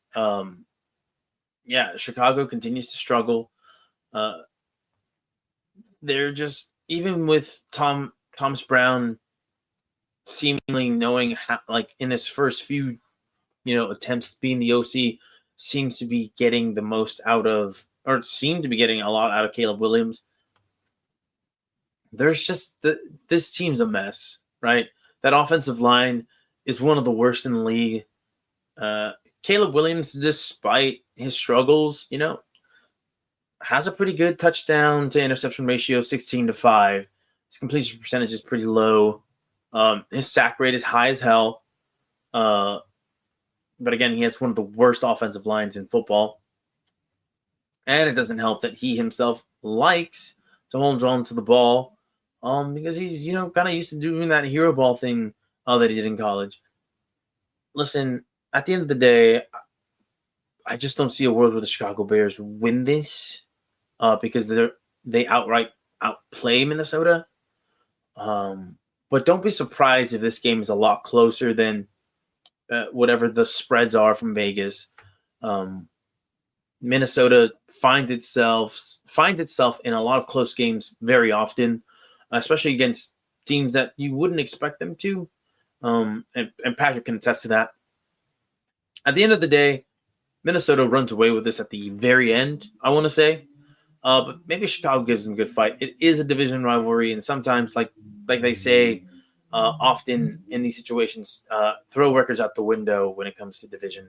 Yeah, Chicago continues to struggle. They're just, even with Thomas Brown seemingly knowing how, like in his first few attempts being the OC, seems to be getting the most out of, or seemed to be getting a lot out of Caleb Williams. There's just this team's a mess, right? That offensive line is one of the worst in the league. Caleb Williams, despite his struggles, has a pretty good touchdown to interception ratio of 16-5. His completion percentage is pretty low. His sack rate is high as hell. But again, he has one of the worst offensive lines in football. And it doesn't help that he himself likes to hold on to the ball because he's, kind of used to doing that hero ball thing that he did in college. Listen, at the end of the day, I just don't see a world where the Chicago Bears win this because they outright outplay Minnesota. But don't be surprised if this game is a lot closer than whatever the spreads are from Vegas. Minnesota finds itself in a lot of close games very often, especially against teams that you wouldn't expect them to. And Patrick can attest to that. At the end of the day, Minnesota runs away with this at the very end, I want to say. But maybe Chicago gives them a good fight. It is a division rivalry, and sometimes, like they say, often in these situations, throw records out the window when it comes to division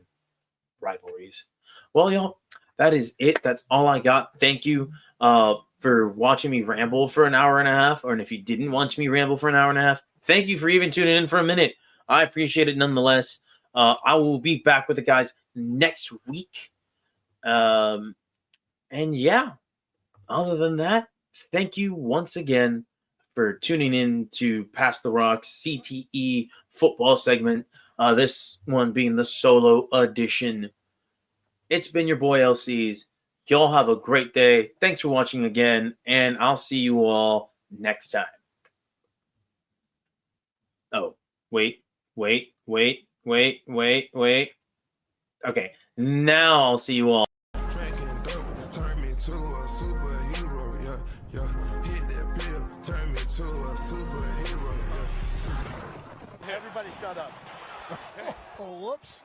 rivalries. Well, y'all, that is it. That's all I got. Thank you for watching me ramble for an hour and a half. Or if you didn't watch me ramble for an hour and a half, thank you for even tuning in for a minute. I appreciate it nonetheless. I will be back with the guys next week. And yeah, other than that, thank you once again for tuning in to Pass the Rocks CTE football segment. This one being the solo edition. It's been your boy Ceez. Y'all have a great day. Thanks for watching again, and I'll see you all next time. Oh, wait. Okay, now I'll see you all. Turn me to a superhero, yeah. Hit that pill, turn me to a superhero, yeah. Everybody shut up. Oh, whoops.